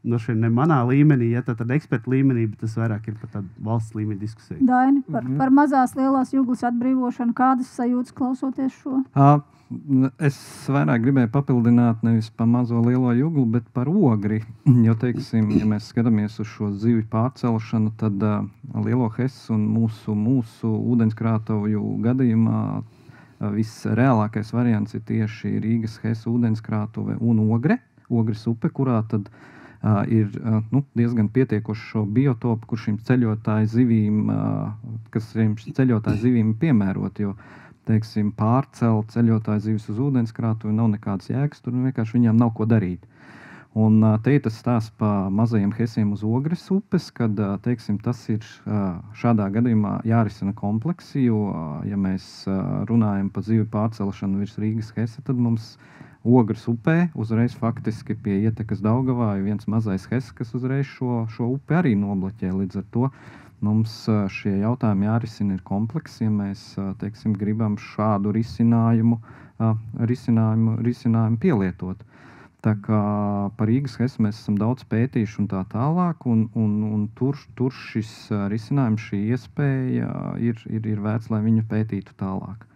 ne manā līmenī, tad ekspertu līmenī, bet tas vairāk ir par tādu valsts līmeņa diskusiju. Daini, par mazās lielās juglas atbrīvošanu, kādas sajūtas klausoties šo? Es vairāk gribēju papildināt nevis par mazo lielo juglu, bet par ogri. Jo, teiksim, ja mēs skatāmies uz šo zivju pārcelšanu, tad lielo HES un mūsu ūdenskrātuvu gadījumā visreālākais variants ir tieši Rīgas HES ūdenskrātuve un Ogres upe, kurā tad ir diezgan pietiekoši šo biotopu, kur šīm ceļotāju zivīm piemērot, jo, teiksim, pārcelt ceļotāju zivis uz ūdenskrātuvi nav nekādas jēgas, tur vienkārši viņām nav ko darīt. Un te ir tas stāsts par mazajiem HESiem uz Ogres upes, kad, teiksim, tas ir šādā gadījumā jārisina kompleksi, jo, ja mēs runājam par zivju pārcelšanu virs Rīgas HESa, tad mums Ogres upē uzreiz faktiski pie ietekas Daugavā ir viens mazais HES, kas uzreiz šo upi arī nobloķē. Līdz ar to mums šie jautājumi jārisina ir kompleksi, ja mēs, teiksim, gribam šādu risinājumu pielietot. Tā kā par Rīgas HES mēs esam daudz pētījuši un tā tālāk, un tur šis risinājums, šī iespēja ir vērts, lai viņu pētītu tālāk.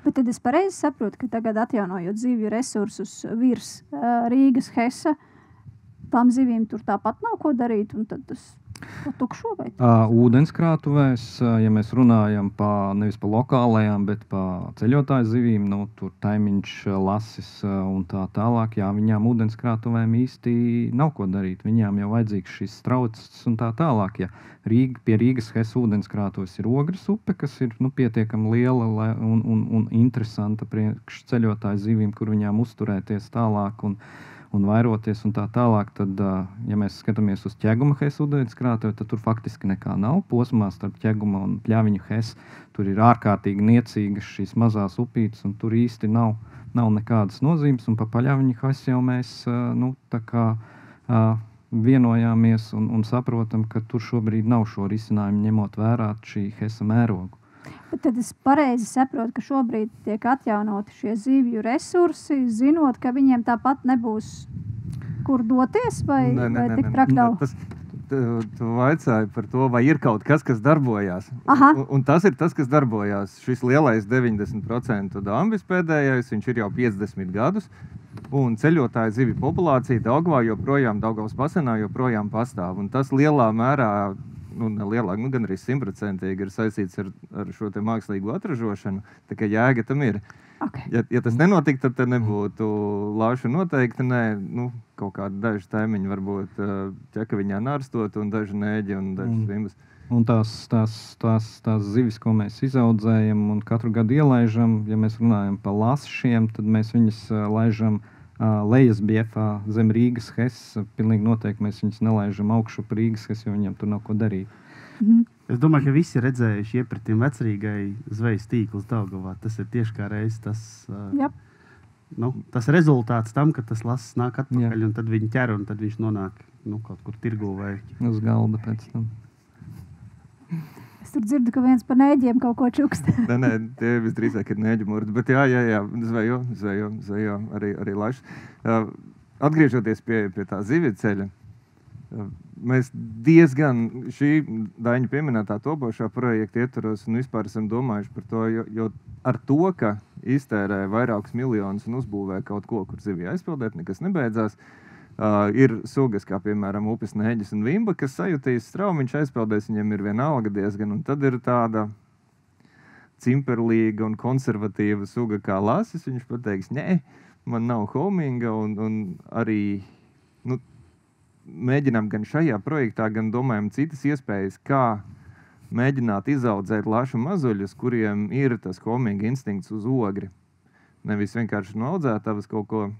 Bet tad es pareizi saprotu, ka tagad atjaunojot zivju resursus virs Rīgas HESa, tām zivīm tur tāpat nav ko darīt, un tad tas tukšo vai? Ūdenskrātuvēs, ja mēs runājam nevis par lokālajām, bet par ceļotāju zivīm, tur taimiņš, lasis un tā tālāk, viņām ūdenskrātuvēm īsti nav ko darīt. Viņām jau vajadzīgs šis strauces un tā tālāk. Ja pie Rīgas HES ūdenskrātuves ir Ogres upe, kas ir pietiekami liela un interesanta priekš ceļotāju zivīm, kur viņām uzturēties tālāk un vairoties un tā tālāk, tad, ja mēs skatāmies uz Ķeguma HES ūdenskrātuvi, tad tur faktiski nekā nav. Posmā starp Ķeguma un Pļaviņu HES tur ir ārkārtīgi niecīgas šīs mazās upītes, un tur īsti nav nekādas nozīmes, un pa Pļaviņu HES jau mēs, tā kā vienojāmies un saprotam, ka tur šobrīd nav šo risinājumu ņemot vērā šī HESa mērogu. Bet tad es pareizi saprotu, ka šobrīd tiek atjaunoti šie zivju resursi, zinot, ka viņiem tāpat nebūs kur doties, vai tik traktāli? Tu vaicāji par to, vai ir kaut kas darbojās. Un tas ir tas, kas darbojās. Šis lielais 90% dambis pēdējais, viņš ir jau 50 gadus, un ceļotāju zivju populācija Daugavā Daugavas basenā joprojām pastāv. Un tas lielā mērā nelielāka, gan arī 100% ir saistīts ar šo te mākslīgo atražošanu. Tā kā jēga tam ir. Okay. Ja tas nenotiktu, tad nebūtu lašu noteikti. Nē, kaut kādi daži taimiņi varbūt ķekaviņā nārstot un daži nēģi un daži svimbas. Un tās zivis, ko mēs izaudzējam un katru gadu ielaižam, ja mēs runājam par lasšiem, tad mēs viņus laižam lejas biefā zem Rīgas HES. Pilnīgi noteikti mēs viņus nelaižam augšu pa Rīgas HES, jo viņiem tur nav ko darīt. Es domāju, ka visi ir redzējuši iepratim vecrīgai zvejas tīklus Daugavā. Tas ir tieši kā reiz tas rezultāts tam, ka tas lasis nāk atpakaļ, un tad viņi ķer, un tad viņš nonāk kaut kur tirgu vai uz galda pēc tam. Es tur dzirdu, ka viens par nēģiem kaut ko čukst. Nē, tie visdrīzāk ir nēģu murdi, bet jā, zvejo, arī lašs. Atgriežoties pie tā zivju ceļa, mēs diezgan šī Daņa pieminētā topošā projekta ietvaros un vispār esam domājuši par to, jo ar to, ka iztērē vairākus miljonus un uzbūvē kaut ko, kur zivju aizpildēt, nekas nebeidzās. Ir sugas, kā piemēram upes nēģis un vimba, kas sajutīs straumiņš aizpeldēs, viņiem ir vienalga diezgan, un tad ir tāda cimperlīga un konservatīva suga kā lasis, viņš pateiks, nē, man nav hominga, un arī, mēģinām gan šajā projektā, gan domājam citas iespējas, kā mēģināt izaudzēt lašu mazuļus, kuriem ir tas hominga instinkts uz ogri. Nevis vienkārši no audzētavas kaut ko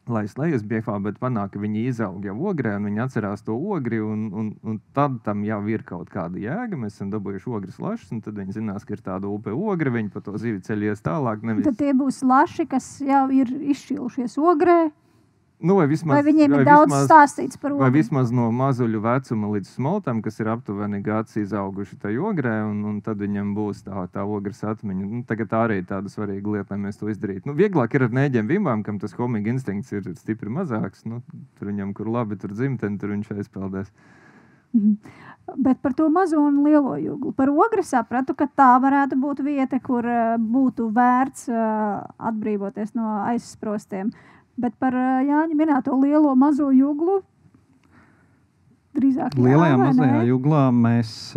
laist lejas biefā, bet panāk, ka viņi izaug jau ogrē, un viņi atcerās to ogri, un tad tam jau ir kaut kāda jēga. Mēs esam dabūjuši ogres lašus, un tad viņi zinās, ka ir tāda upe ogra, viņi pa to zivi ceļies tālāk. Nevis... Tad tie būs laši, kas jau ir izšķilušies ogrē? Vai viņiem ir daudz stāstīts par ogri? Vai vismaz no mazuļu vecuma līdz smoltam, kas ir aptuveni gads izauguši tai ogrē, un tad viņam būs tā ogres atmiņa. Tagad tā arī ir tāda svarīga lieta, lai mēs to izdarītu. Vieglāk ir ar nēģiem vimbām, kam tas hominga instinkts ir stipri mazāks. Tur viņam, kur labi, tur dzimteni, tur viņš aizpeldēs. Bet par to mazo un lielo juglu. Par ogri sapratu, ka tā varētu būt vieta, kur būtu vērts atbrīvoties no aizsprostiem. Bet par Jāņa minēto lielo mazo juglu drīzāk lielajā mazajā juglā mēs,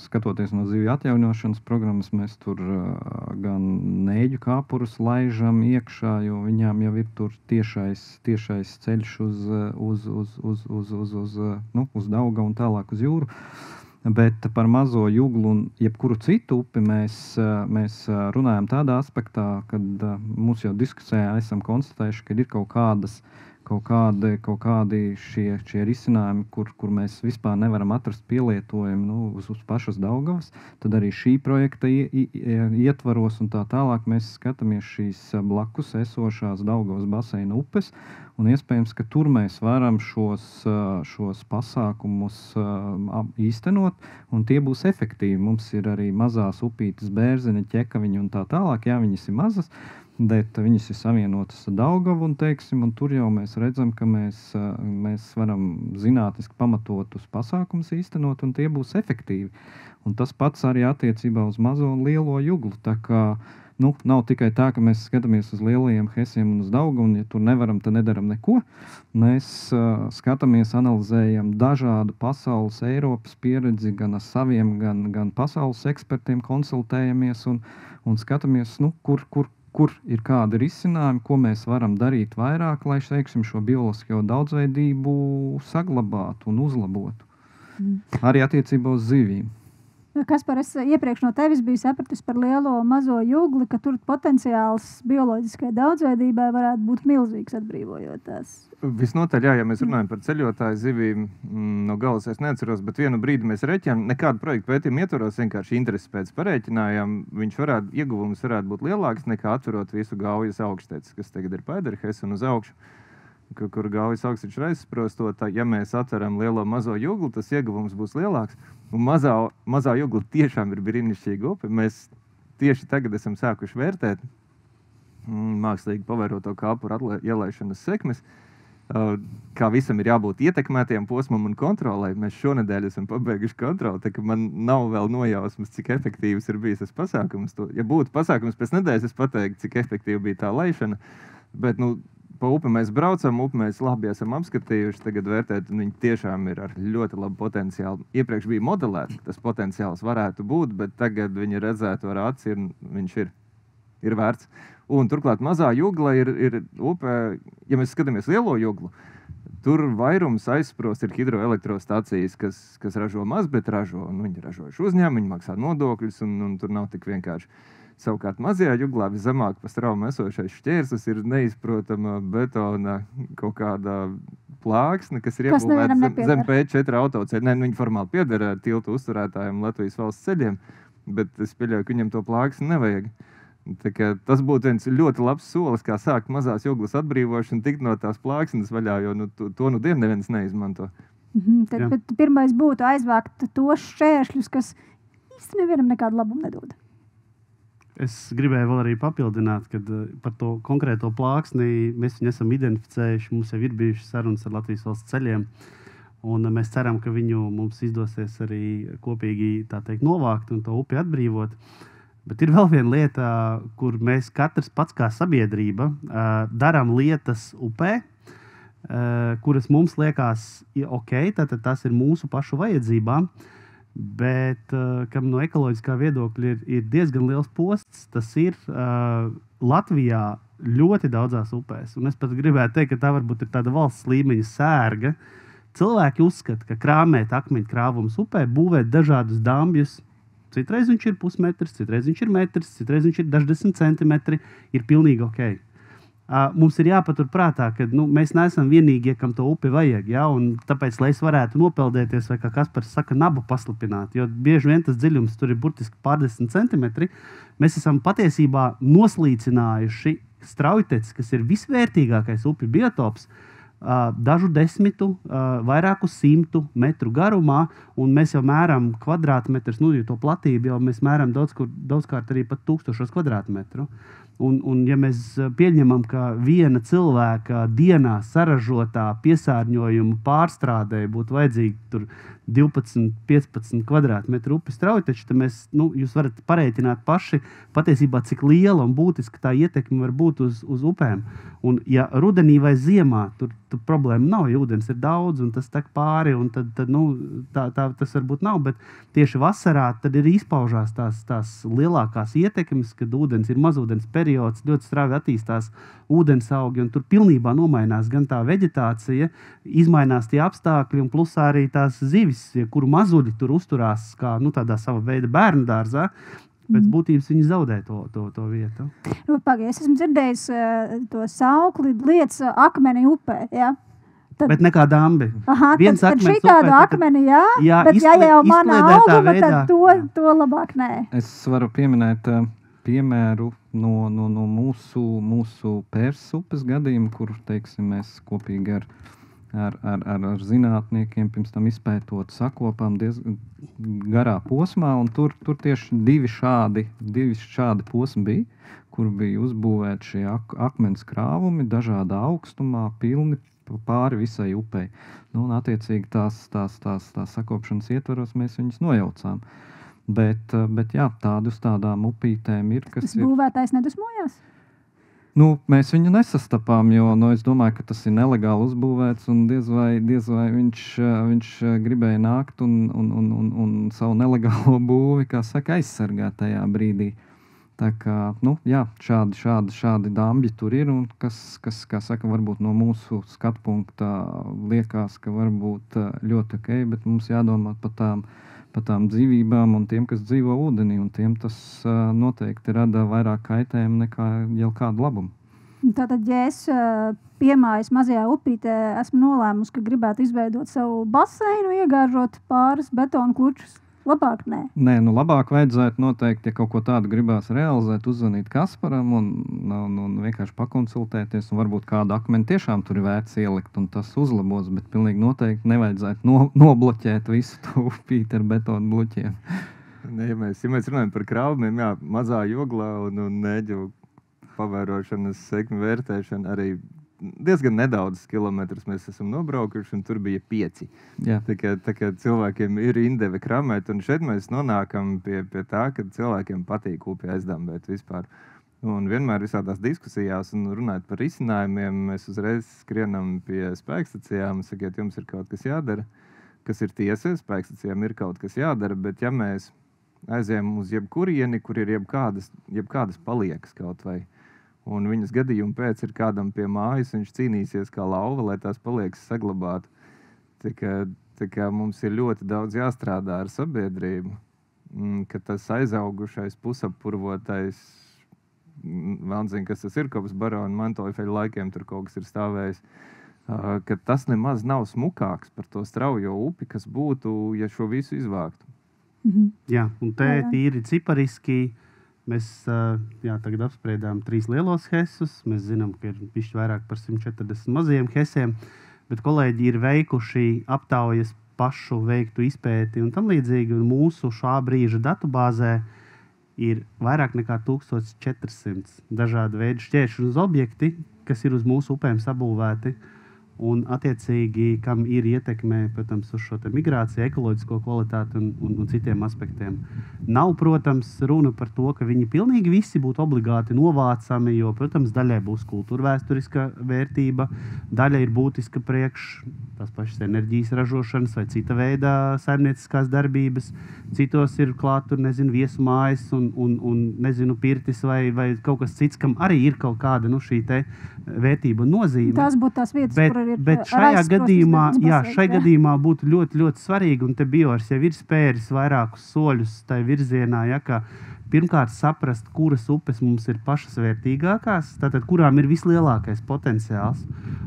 skatoties no zivju atjaunošanas programmas, mēs tur gan nēģu kāpurus laižam iekšā, jo viņām jau ir tur tiešais ceļš uz Daugavu un tālāk uz jūru. Bet par mazo juglu un jebkuru citu upi mēs runājam tādā aspektā, kad mūs jau diskusijā esam konstatējuši, ka ir kaut kādi šie risinājumi, kur mēs vispār nevaram atrast pielietojumu uz pašas Daugavas. Tad arī šī projekta ietvaros un tā tālāk mēs skatāmies šīs blakus esošās Daugavas baseina upes. Un iespējams, ka tur mēs varam šos pasākumus īstenot, un tie būs efektīvi. Mums ir arī mazās upītes, bērziņa, ķekaviņi un tā tālāk. Jā, viņas ir mazas, bet viņas ir savienotas ar Daugavu, un tur jau mēs redzam, ka mēs varam zinātniski pamatotus pasākumus īstenot, un tie būs efektīvi. Un tas pats arī attiecībā uz mazo un lielo juglu. Tā kā nav tikai tā, ka mēs skatāmies uz lielajiem hesiem un uz Daugavu, un ja tur nevaram, tad nedaram neko. Mēs skatāmies, analizējam dažādu pasaules, Eiropas pieredzi, gan ar saviem, gan pasaules ekspertiem konsultējamies un skatāmies, kur ir kādi risinājumi, ko mēs varam darīt vairāk, lai, šo bioloģisko daudzveidību saglabātu un uzlabotu. Arī attiecībā uz zivīm. Kaspar, es iepriekš no tevis biju sapratis par lielo un mazo jugli, ka tur potenciāls bioloģiskai daudzveidībai varētu būt milzīgs, atbrīvojot tās. Visnotaļ, jā, ja mēs runājam par ceļotāju zivīm, no galas es neatceros, bet vienu brīdi mēs reķinām, nekādu projektu pētījumu ietvaros, vienkārši interesi pēc parēķinājām, ieguvums varētu būt lielāks nekā atverot visu Gaujas augšteci, kas tagad ir Pēderhes un uz augšu. Kur Gaujas augstceļš ir aizsprostot, ja mēs atveram lielo mazo juglu, tas ieguvums būs lielāks. Un mazā jugla tiešām ir brīnišķīga upe. Mēs tieši tagad esam sākuši vērtēt mākslīgi pavēroto kāpuru ielaišanas sekmes. Kā visam ir jābūt ietekmētiem posmam un kontrolē. Mēs šonedēļ esam pabeiguši kontroli, tā ka man nav vēl nojausmas, cik efektīvs ir bijis tas pasākums. Ja būtu pasākums pēc nedēļas, es pateiktu, cik efektīva bija tā laišana. Bet, pa upi mēs braucam, upi mēs labi esam apskatījuši, tagad vērtēt, un viņi tiešām ir ar ļoti labu potenciālu. Iepriekš bija modelēts, ka tas potenciāls varētu būt, bet tagad viņi redzētu ar aci, viņš ir vērts. Un turklāt mazā jugla ir upē, ja mēs skatāmies lielo juglu, tur vairums aizsprost ir hidroelektrostacijas, kas ražo maz, bet ražo. Un viņi ražojuši uzņēmumu, viņi maksā nodokļus, un tur nav tik vienkārši. Savukārt mazajā juglā viszemāk pa straumu esošais šķērslis ir neizprotama betona kaut kāda plāksne, kas ir iebūvēta zem P4 autoceļa. Nē, viņi formāli pieder tiltu uzturētājiem Latvijas valsts ceļiem, bet es pieļauju, ka viņam to plāksni nevajag. Tas būtu viens ļoti labs solis, kā sākt mazās juglas atbrīvošanu, tikt no tās plāksnes vaļā, jo to dienu neviens neizmanto. Tad pirmais būtu aizvākt tos šķēršļus, kas īsti nevienam nekādu labumu nedod. Es gribēju vēl arī papildināt, ka par to konkrēto plāksni mēs viņu esam identificējuši. Mums jau ir bijušas sarunas ar Latvijas valsts ceļiem, un mēs ceram, ka viņu mums izdosies arī kopīgi novākt un to upi atbrīvot. Bet ir vēl viena lieta, kur mēs katrs pats kā sabiedrība darām lietas upē, kuras mums liekas ok, tātad tas ir mūsu pašu vajadzībām. Bet kam no ekoloģiskā viedokļa ir diezgan liels posts, tas ir Latvijā ļoti daudzās upēs. Un es pat gribētu teikt, ka tā varbūt ir tāda valsts līmeņa sērga. Cilvēki uzskata, ka krāmēt akmeņu krāvumus upē, būvēt dažādus dambjus. Citreiz viņš ir pusmetrs, citreiz viņš ir metrs, citreiz viņš ir daždesmit centimetri, ir pilnīgi ok. Mums ir jāpatur prātā, ka mēs neesam vienīgie, kam to upi vajag. Ja? Un tāpēc, lai es varētu nopeldēties, vai kā Kaspars saka, nabu paslipināt, jo bieži vien tas dziļums tur ir burtiski pārdesmit centimetri, mēs esam patiesībā noslīcinājuši straujteci, kas ir visvērtīgākais upi biotops, dažu desmitu, vairāku 100 metru garumā, un mēs jau mēram kvadrātmetrus, jo to platību jau mēs mēram daudzkārt arī pat 1000 kvadrātmetru. Un ja mēs pieņemam, ka viena cilvēka dienā saražotā piesārņojuma pārstrādē būtu vajadzīgi tur 12-15 kvadrātmetru upes straujteču, tad jūs varat pareiķināt paši patiesībā, cik liela un būtiska tā ietekme var būt uz upēm. Un ja rudenī vai ziemā tur problēma nav, ja ūdens ir daudz un tas tek pāri, un tad tas varbūt nav, bet tieši vasarā tad ir izpaužās tās lielākās ietekmes, kad ūdens ir mazūdens periods, ļoti strauji attīstās ūdensaugi, un tur pilnībā nomainās gan tā veģetācija, izmainās tie apstākļi, un plusā arī tās zivis, kuru mazuļi tur uzturās kā tādā sava veida bērnu dārzā, pēc būtības viņi zaudē to vietu. Pagaid, es esmu dzirdējis to saukli lietas akmeni upē, ja? Bet nekā dambi. Aha, tad šī tāda akmeni, jā, bet ja jau mana auguma, tad to labāk nē. Es varu pieminēt piemēru no mūsu Pērsas upes gadījuma, kur, teiksim, mēs kopīgi ar zinātniekiem pirms tam izpētot sakopām diezgan garā posmā, un tur tieši divi šādi posmi bija, kur bija uzbūvēti šie akmens krāvumi dažādā augstumā, pilni pāri visai upei. Un attiecīgi tās sakopšanas ietvaros mēs viņus nojaucām. Bet jā, tādu uz tādām upītēm ir, kas ir... Būvētājs nedusmojās? Mēs viņu nesastapām, jo es domāju, ka tas ir nelegāli uzbūvēts, un diez vai viņš gribēja nākt un savu nelegālo būvi, kā saka, aizsargāt tajā brīdī. Tā kā, jā, šādi dambi tur ir, un kas, kā saka, varbūt no mūsu skatu punkta liekas, ka varbūt ļoti ok, bet mums jādomā par tām dzīvībām un tiem, kas dzīvo ūdenī, un tiem tas noteikti rada vairāk kaitējumu nekā jau kādu labumu. Tātad, ja es piemājas mazajā upītē esmu nolēmusi, ka gribētu izveidot savu baseinu, iegāžot pāris betonu klučus, labāk nē? Nē, labāk vajadzētu noteikti, ja kaut ko tādu gribās realizēt, uzzvanīt Kasparam un vienkārši pakonsultēties, un varbūt kādu akmeni tiešām tur ir vērts ielikt, un tas uzlabos, bet pilnīgi noteikti nevajadzētu nobloķēt visu to upīti ar betonu bluķiem. Ja mēs runājam par krāvumiem, jā, mazā joglā un neģu pavērošanas sekmi vērtēšana arī diezgan nedaudz kilometrus mēs esam nobraukuši, un tur bija 5. Jā. Tā kā cilvēkiem ir indeve kramēt, un šeit mēs nonākam pie tā, ka cilvēkiem patīk upi aizdambēt vispār. Un vienmēr visādās diskusijās un runājot par risinājumiem, mēs uzreiz skrienam pie spēkstacijām un sakiet, jums ir kaut kas jādara, kas ir tiesa, spēkstacijām ir kaut kas jādara, bet ja mēs aizējam uz jebkurieni, kur ir jebkādas paliekas kaut vai, un viņas gadījuma pēc ir kādam pie mājas, viņš cīnīsies kā lauva, lai tās paliekas saglabātu. Tā kā mums ir ļoti daudz jāstrādā ar sabiedrību, ka tas aizaugušais, pusapurvotais, vēl zinu, kas tas ir, kopš barona Mantoifeļa laikiem tur kaut kas ir stāvējis, ka tas nemaz nav smukāks par to straujo upi, kas būtu, ja šo visu izvāktu. Jā, un te tīri cipariski mēs tagad apspriedām 3 lielos hesus. Mēs zinām, ka ir bišķi vairāk par 140 mazajiem hesiem, bet kolēģi ir veikuši aptaujas pašu veiktu izpēti un tam līdzīgi, un mūsu šā brīža datubāzē ir vairāk nekā 1400 dažādu veidu šķēršļu uz objekti, kas ir uz mūsu upēm sabūvēti. Un, attiecīgi, kam ir ietekme, protams, uz šo migrāciju, ekoloģisko kvalitāti un citiem aspektiem. Nav, protams, runa par to, ka viņi pilnīgi visi būtu obligāti novācami, jo, protams, daļai būs kultūrvēsturiska vērtība, daļa ir būtiska priekš tās pašas enerģijas ražošanas vai cita veida saimnieciskās darbības. Citos ir klāt, tur, nezinu, viesu mājas un nezinu, pirtis vai kaut kas cits, kam arī ir kaut kāda, šī te vērtība un nozīme. Tās būtu tās vietas, kur Bet šajā gadījumā būtu ļoti, ļoti svarīgi, un te Biors jau ir spēris vairākus soļus tajā virzienā, ka pirmkārt saprast, kuras upes mums ir pašas vērtīgākās, tātad kurām ir vislielākais potenciāls,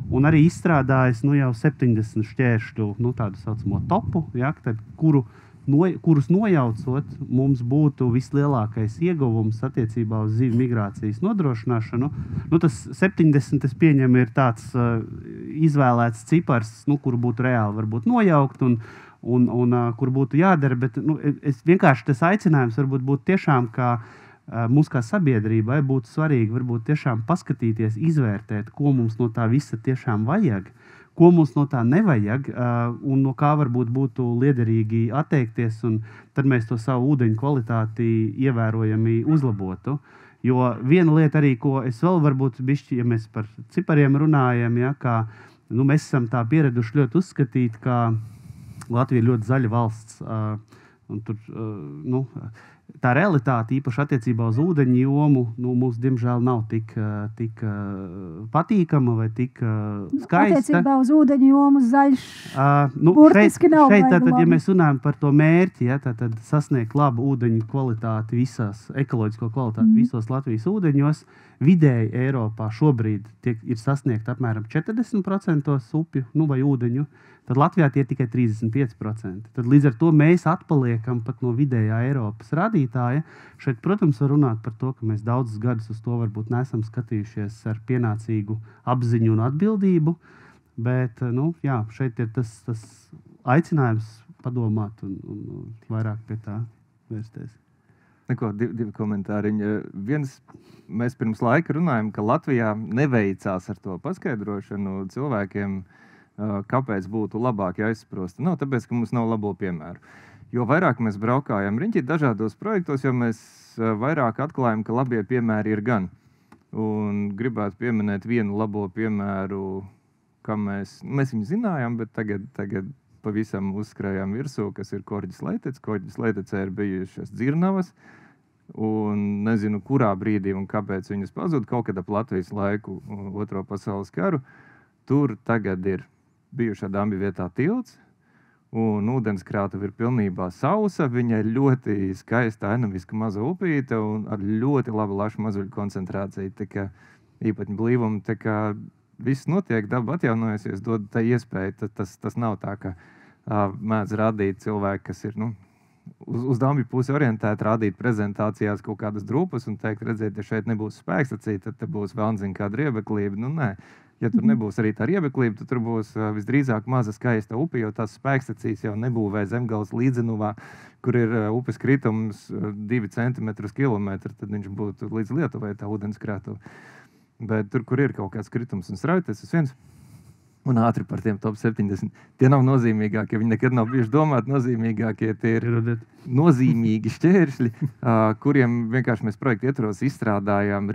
un arī izstrādājis jau 70 šķēršļu, tādu saucamo topu, tad, kurus nojaucot, mums būtu vislielākais ieguvums attiecībā uz zivju migrācijas nodrošināšanu. Tas 70, es pieņemu, ir tāds izvēlēts cipars, kuru būtu reāli varbūt nojaukt un kur būtu jādara, bet es vienkārši tas aicinājums varbūt būtu tiešām, ka mums kā sabiedrībai būtu svarīgi varbūt tiešām paskatīties, izvērtēt, ko mums no tā visa tiešām vajag, ko mums no tā nevajag, un no kā varbūt būtu liederīgi atteikties, un tad mēs to savu ūdeņu kvalitāti ievērojami uzlabotu. Jo viena lieta arī, ko es vēl varbūt bišķi, ja mēs par cipariem runājam, ka mēs esam tā pieraduši ļoti uzskatīt, ka Latvija ir ļoti zaļa valsts, un tur, tā realitāte, īpaši attiecībā uz ūdeņu jomu, mums, diemžēl, nav tik patīkama vai tik skaista. Attiecībā uz ūdeņu jomu zaļš burtiski nav. Šeit tātad, ja mēs runājam par to mērķi, tad sasniegt labu ūdeņu kvalitāti ekoloģisko kvalitāti visos Latvijas ūdeņos, vidēji Eiropā šobrīd ir sasniegt apmēram 40% upju vai ūdeņu, tad Latvijā tie ir tikai 35%. Tad līdz ar to mēs atpaliekam pat no vidējā Eiropas rādītāja. Šeit, protams, var runāt par to, ka mēs daudzus gadus uz to varbūt neesam skatījušies ar pienācīgu apziņu un atbildību, bet šeit ir tas aicinājums padomāt un vairāk pie tā vērsties. Divi komentāriņi. Viens, mēs pirms laika runājam, ka Latvijā neveicās ar to paskaidrošanu cilvēkiem, kāpēc būtu labāk jāizsprosta. Nav tāpēc, ka mums nav labo piemēru. Jo vairāk mēs braukājam riņķi dažādos projektos, jo mēs vairāk atklājam, ka labie piemēri ir gan. Un gribētu pieminēt vienu labo piemēru, kam mēs viņu zinājām, bet tagad pavisam uzskrējām virsū, kas ir Korģis Leitec. Korģis Leitecē ir bijušas dzirnavas, un nezinu, kurā brīdī un kāpēc viņas pazūd, kaut kad ap Latvijas laiku Otro pasaules karu. Tur tagad ir bijušā Dambi vietā tilts, un ūdenskrātuve ir pilnībā sausa. Viņa ir ļoti skaista, ainaviska maza upīte un ar ļoti labu lašu mazuļu koncentrāciju. Tā kā īpatņu blīvumu, tā kā viss notiek, daba atjaunojusies, dod tā iespēju. Tas nav tā, ka mēdz rādīt cilvēki, kas ir uz Dambi pusi orientēti, rādīt prezentācijās kaut kādas drupas un teikt, redziet, ja šeit nebūs spēkstacija, tad te būs vēlnzina kāda riebeklība. Nē. Ja tur nebūs arī tā riebeklība, tad tur būs visdrīzāk maza skaista upe, jo tās spēkstacijas jau nebūvē Zemgales līdzenuvā, kur ir upes kritums 2 cm/kilometru, tad viņš būtu līdz Lietuvai tā ūdenskrātuve. Bet tur, kur ir kaut kāds kritums un strauji, tas viens. un ātri par tiem top 70. Tie nav nozīmīgākie, viņi nekad nav bijuši domāti nozīmīgākie. Tie ir nozīmīgi šķēršļi, kuriem vienkārši mēs projektu ietvaros izstrādājām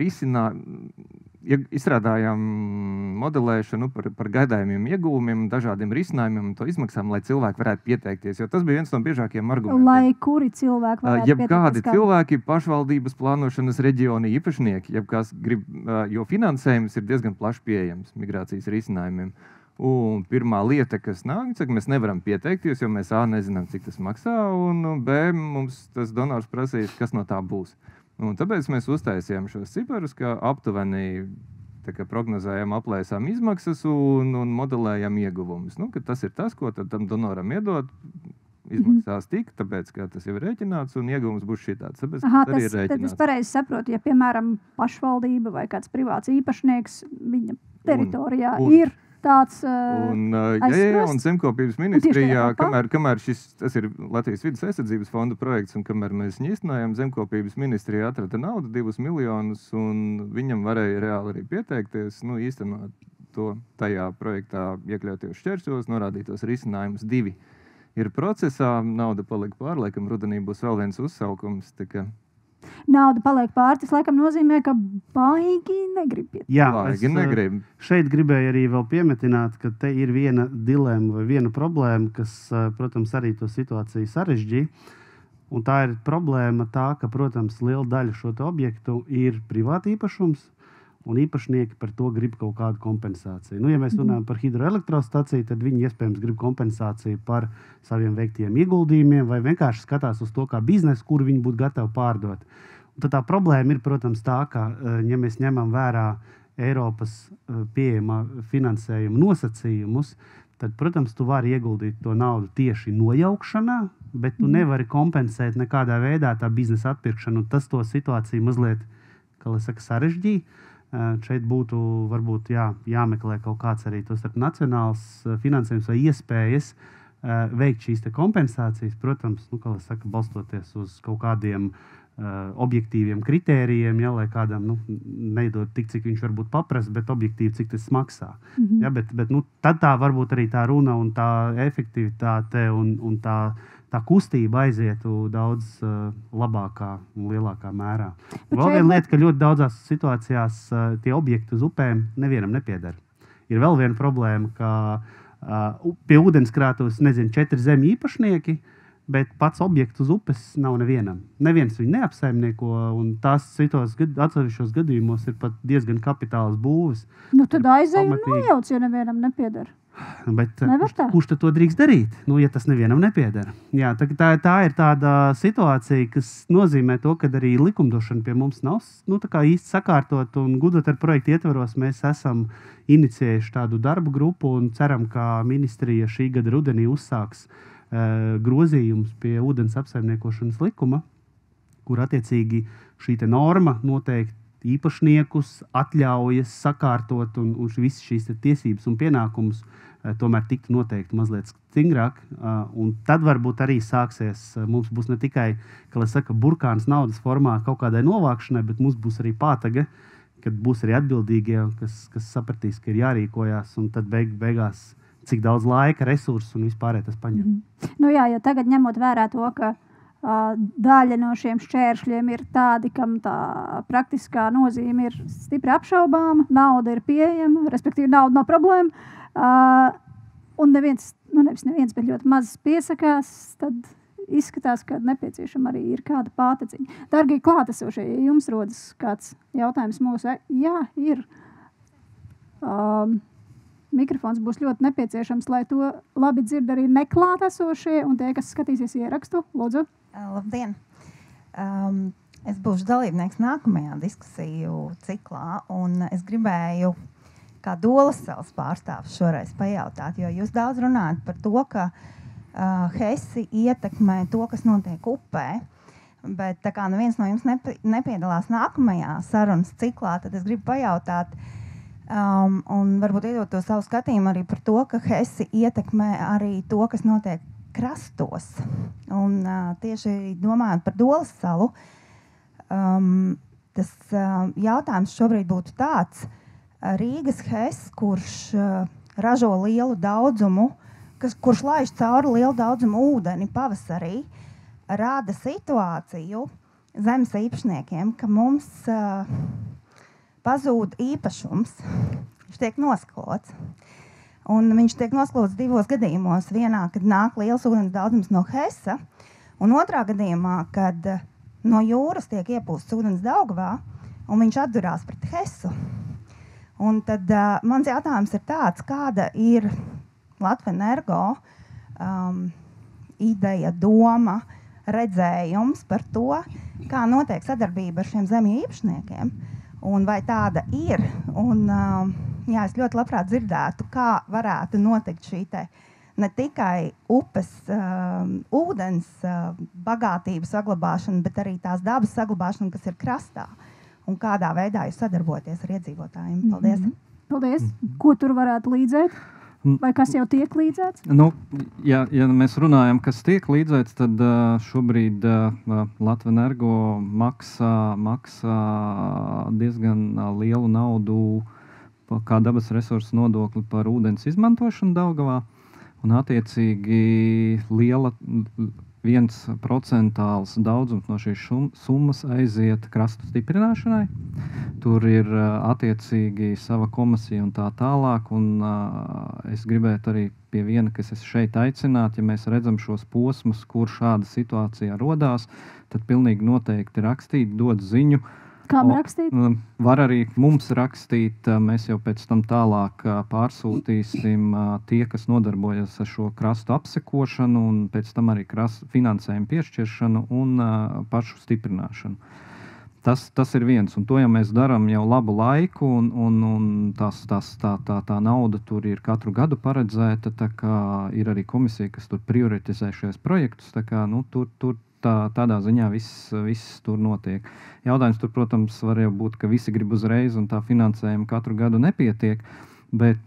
modelēšanu par gaidājumiem ieguvumiem, dažādiem risinājumiem un to izmaksām, lai cilvēki varētu pieteikties. Jo tas bija viens no biežākajiem argumentiem. Lai kuri cilvēki varētu pieteikties? Kādi cilvēki, pašvaldības plānošanas reģioni īpašnieki, kas grib, jo finansējums ir diezgan plaši pieejams migrācijas risinājumiem. Un pirmā lieta, kas nāk, ka mēs nevaram pieteikties, jo mēs A, nezinām, cik tas maksā, un B, mums tas donors prasīs, kas no tā būs. Un tāpēc mēs uztaisījām šos ciparus, ka aptuveni prognozējam, aplēsām izmaksas un modelējam ieguvumus. Ka tas ir tas, ko tam donoram iedod, izmaksās tik, tāpēc, ka tas jau ir rēķināts un ieguvums būs šitāds. Tāpēc, arī ir rēķināts. Tad es pareizi saprotu, ja, piemēram, pašvaldība vai kāds privāts īpašnieks viņa teritorijā ir tāds un Zemkopības ministrijā, kamēr tas ir Latvijas vides aizsardzības fonda projekts, un kamēr mēs viņu īstenojam, Zemkopības ministrijā atrada naudu 2 miljonus, un viņam varēja reāli arī pieteikties, īstenot to tajā projektā iekļautajos šķēršļos, norādītos risinājumus 2. Ir procesā, nauda palika pār, laikam rudenī būs vēl viens uzsaukums, Nauda paliek pār, tas laikam nozīmē, ka baigi negrib. Jā, šeit gribēju arī vēl piemetināt, ka te ir viena dilemma vai viena problēma, kas, protams, arī to situāciju sarežģīja. Un tā ir problēma tā, ka, protams, liela daļa šo objektu ir privāta īpašums, un īpašnieki par to grib kaut kādu kompensāciju. Ja mēs runājam par hidroelektrostaciju, tad viņi iespējams grib kompensāciju par saviem veiktiem ieguldījumiem vai vienkārši skatās uz to kā biznesu, kuru viņi būtu gatavi pārdot. Un tad tā problēma ir, protams, tā, ka, ja mēs ņemam vērā Eiropas pieejamā finansējuma nosacījumus, tad, protams, tu vari ieguldīt to naudu tieši nojaukšanā, bet tu nevari kompensēt nekādā veidā tā biznesa atpirkšanu. Un tas to situāciju mazliet, kā lai saka, sarežģīja. Šeit būtu varbūt jāmeklē kaut kāds arī to starp nacionāls finansējums vai iespējas veikt šīs kompensācijas. Protams, kā lai saka, balstoties uz kaut kādiem objektīviem kritērijiem, lai kādam neidot tik, cik viņš varbūt paprasa, bet objektīvi, cik tas maksā. Bet tad tā varbūt arī tā runa un tā efektivitāte un tā kustība aizietu daudz labākā un lielākā mērā. Vēl viena lieta, ka ļoti daudzās situācijās tie objekti uz upēm nevienam nepieder. Ir vēl viena problēma, ka pie ūdenskrātuves, 4 zemi īpašnieki, bet pats objekts uz upes nav nevienam. Neviens viņu neapsaimnieko, un tās atsevišķos gadījumos ir pat diezgan kapitālas būves. Tad aizej un nojauc, ja nevienam nepieder. Bet kurš tad to drīkst darīt, ja tas nevienam nepieder? Jā, tā ir tāda situācija, kas nozīmē to, ka arī likumdošana pie mums nav īsti sakārtot, un Gudot ar projektu ietvaros mēs esam iniciējuši tādu darbu grupu un ceram, ka ministrija šī gada rudenī uzsāks grozījums pie ūdens apsaimniekošanas likuma, kur attiecīgi šī norma noteikti īpašniekus atļaujas sakārtot un visas šīs tiesības un pienākumus tomēr tiktu noteikti mazliet stingrāk. Un tad varbūt arī sāksies, mums būs ne tikai, kā lai saka, burkāns naudas formā kaut kādai novākšanai, bet mums būs arī pātaga, kad būs arī atbildīgie, kas sapratīs, ka ir jārīkojās, un tad beigās cik daudz laika, resursu un vispārēj tas paņem. Jo tagad ņemot vērā to, ka daļa no šiem šķēršļiem ir tādi, kam tā praktiskā nozīme ir stipri apšaubāma, nauda ir pieejama, respektīvi nauda nav problēma, un neviens, bet ļoti maz piesakās, tad izskatās, ka nepieciešama arī ir kāda pātadziņa. Dargie klātesošie, ja jums rodas kāds jautājums mūsu, ir. Mikrofons būs ļoti nepieciešams, lai to labi dzird arī neklātesošie un tie, kas skatīsies ierakstu. Lūdzu. Labdien! Es būšu dalībnieks nākamajā diskusiju ciklā, un es gribēju kā Dolas salas pārstāvs šoreiz pajautāt, jo jūs daudz runājat par to, ka Hesi ietekmē to, kas notiek upē, bet tā kā neviens no jums nepiedalās nākamajā sarunas ciklā, tad es gribu pajautāt, un varbūt iedot to savu skatījumu arī par to, ka Hesi ietekmē arī to, kas notiek krastos. Un tieši domājot par Dolas salu, tas jautājums šobrīd būtu tāds. Rīgas Hess, kurš ražo lielu daudzumu, kurš laiž cauri lielu daudzumu ūdeni pavasarī, rāda situāciju zemes īpašniekiem, ka mums pazūd īpašums. Viņš tiek nosklots. Un viņš tiek nosklots 2 gadījumos. Vienā, kad nāk liels ūdens daudzums no Hesa, un otrā gadījumā, kad no jūras tiek iepūsts ūdens Daugavā, un viņš atdurās pret Hesu. Un tad mans jautājums ir tāds, kāda ir Latvenergo ideja, doma, redzējums par to, kā notiek sadarbība ar šiem zemju īpašniekiem, un vai tāda ir. Un, jā, es ļoti labprāt dzirdētu, kā varētu notikt šī te ne tikai upes ūdens bagātības saglabāšana, bet arī tās dabas saglabāšana, kas ir krastā. Un kādā veidā jūs sadarbojaties ar iedzīvotājiem? Paldies! Paldies! Ko tur varētu līdzēt? Vai kas jau tiek līdzēts? Nu, ja mēs runājam, kas tiek līdzēts, tad šobrīd Latvenergo maksā diezgan lielu naudu kā dabas resursu nodokli par ūdens izmantošanu Daugavā. Un attiecīgi 1% daudzums no šīs summas aiziet krastu stiprināšanai. Tur ir attiecīgi sava komisija un tā tālāk. Un, es gribētu arī pie viena, kas es šeit aicinātu, ja mēs redzam šos posmus, kur šāda situācija rodās, tad pilnīgi noteikti rakstīt, dot ziņu. Kam rakstīt? Var arī mums rakstīt. Mēs jau pēc tam tālāk pārsūtīsim tie, kas nodarbojas ar šo krastu apsekošanu un pēc tam arī finansējumu piešķiršanu un pašu stiprināšanu. Tas ir viens, un to jau mēs darām jau labu laiku, un tā nauda tur ir katru gadu paredzēta, tā kā ir arī komisija, kas tur prioritizē šos projektus, tā kā, nu, tādā ziņā viss tur notiek. Jautājums tur, protams, var jau būt, ka visi grib uzreiz, un tā finansējuma katru gadu nepietiek, bet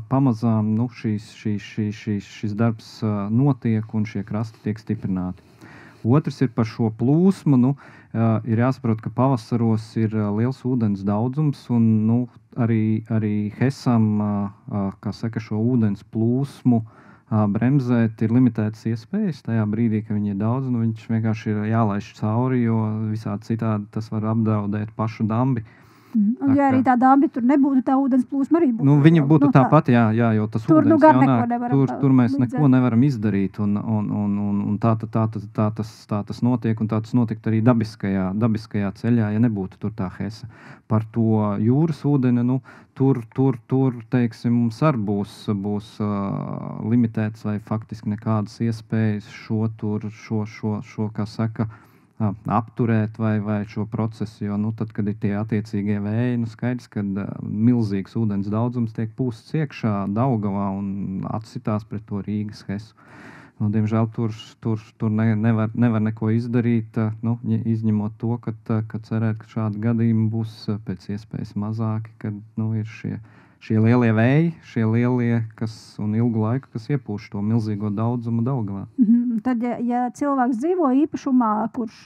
pamazām šis darbs notiek, un šie krasti tiek stiprināti. Otrs ir par šo plūsmu. Ir jāsaprot, ka pavasaros ir liels ūdens daudzums, un arī Hesam, kā saka, šo ūdens plūsmu bremzēt ir limitētas iespējas. Tajā brīdī, kad viņi ir daudz, viņš vienkārši ir jālaiž cauri, jo visādi citādi tas var apdraudēt pašu dambi. Un ja arī tā dambi tur nebūtu, tā ūdens plūsma arī būtu. Viņa būtu tāpat, jā, jo tas tur ūdens jaunāk, tur mēs neko nevaram izdarīt, un tā tas notiek, un tā tas notikt arī dabiskajā ceļā, ja nebūtu tur tā Hesa. Par to jūras ūdeni, tur, teiksim, mums arī būs limitēts vai faktiski nekādas iespējas šo kā saka, apturēt vai šo procesu, jo tad, kad ir tie attiecīgie vēji, skaidrs, kad milzīgs ūdens daudzums tiek pūsts iekšā Daugavā un atsitās pret to Rīgas Hesu. Diemžēl tur nevar neko izdarīt, izņemot to, ka cerēt, ka šādi gadījumi būs pēc iespējas mazāki, kad ir šie lielie vēji, šie lielie, un ilgu laiku, kas iepūš to milzīgo daudzumu Daugavā. Tad, ja cilvēks dzīvo īpašumā, kurš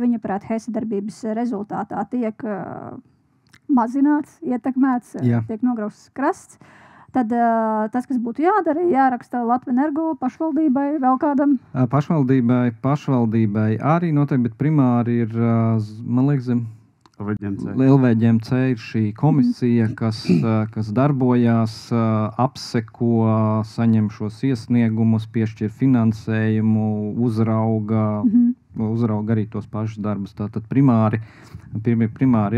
viņa prāt Hesa darbības rezultātā tiek mazināts, ietekmēts, tiek nograusts krasts, tad tas, kas būtu jādara, jāraksta Latvenergo pašvaldībai, vēl kādam? Pašvaldībai arī noteikti, bet primāri ir, man liekas, LVģMC ir šī komisija, kas darbojās, apseko, saņem šos iesniegumus, piešķir finansējumu, uzrauga arī tos pašus darbus. Tātad primāri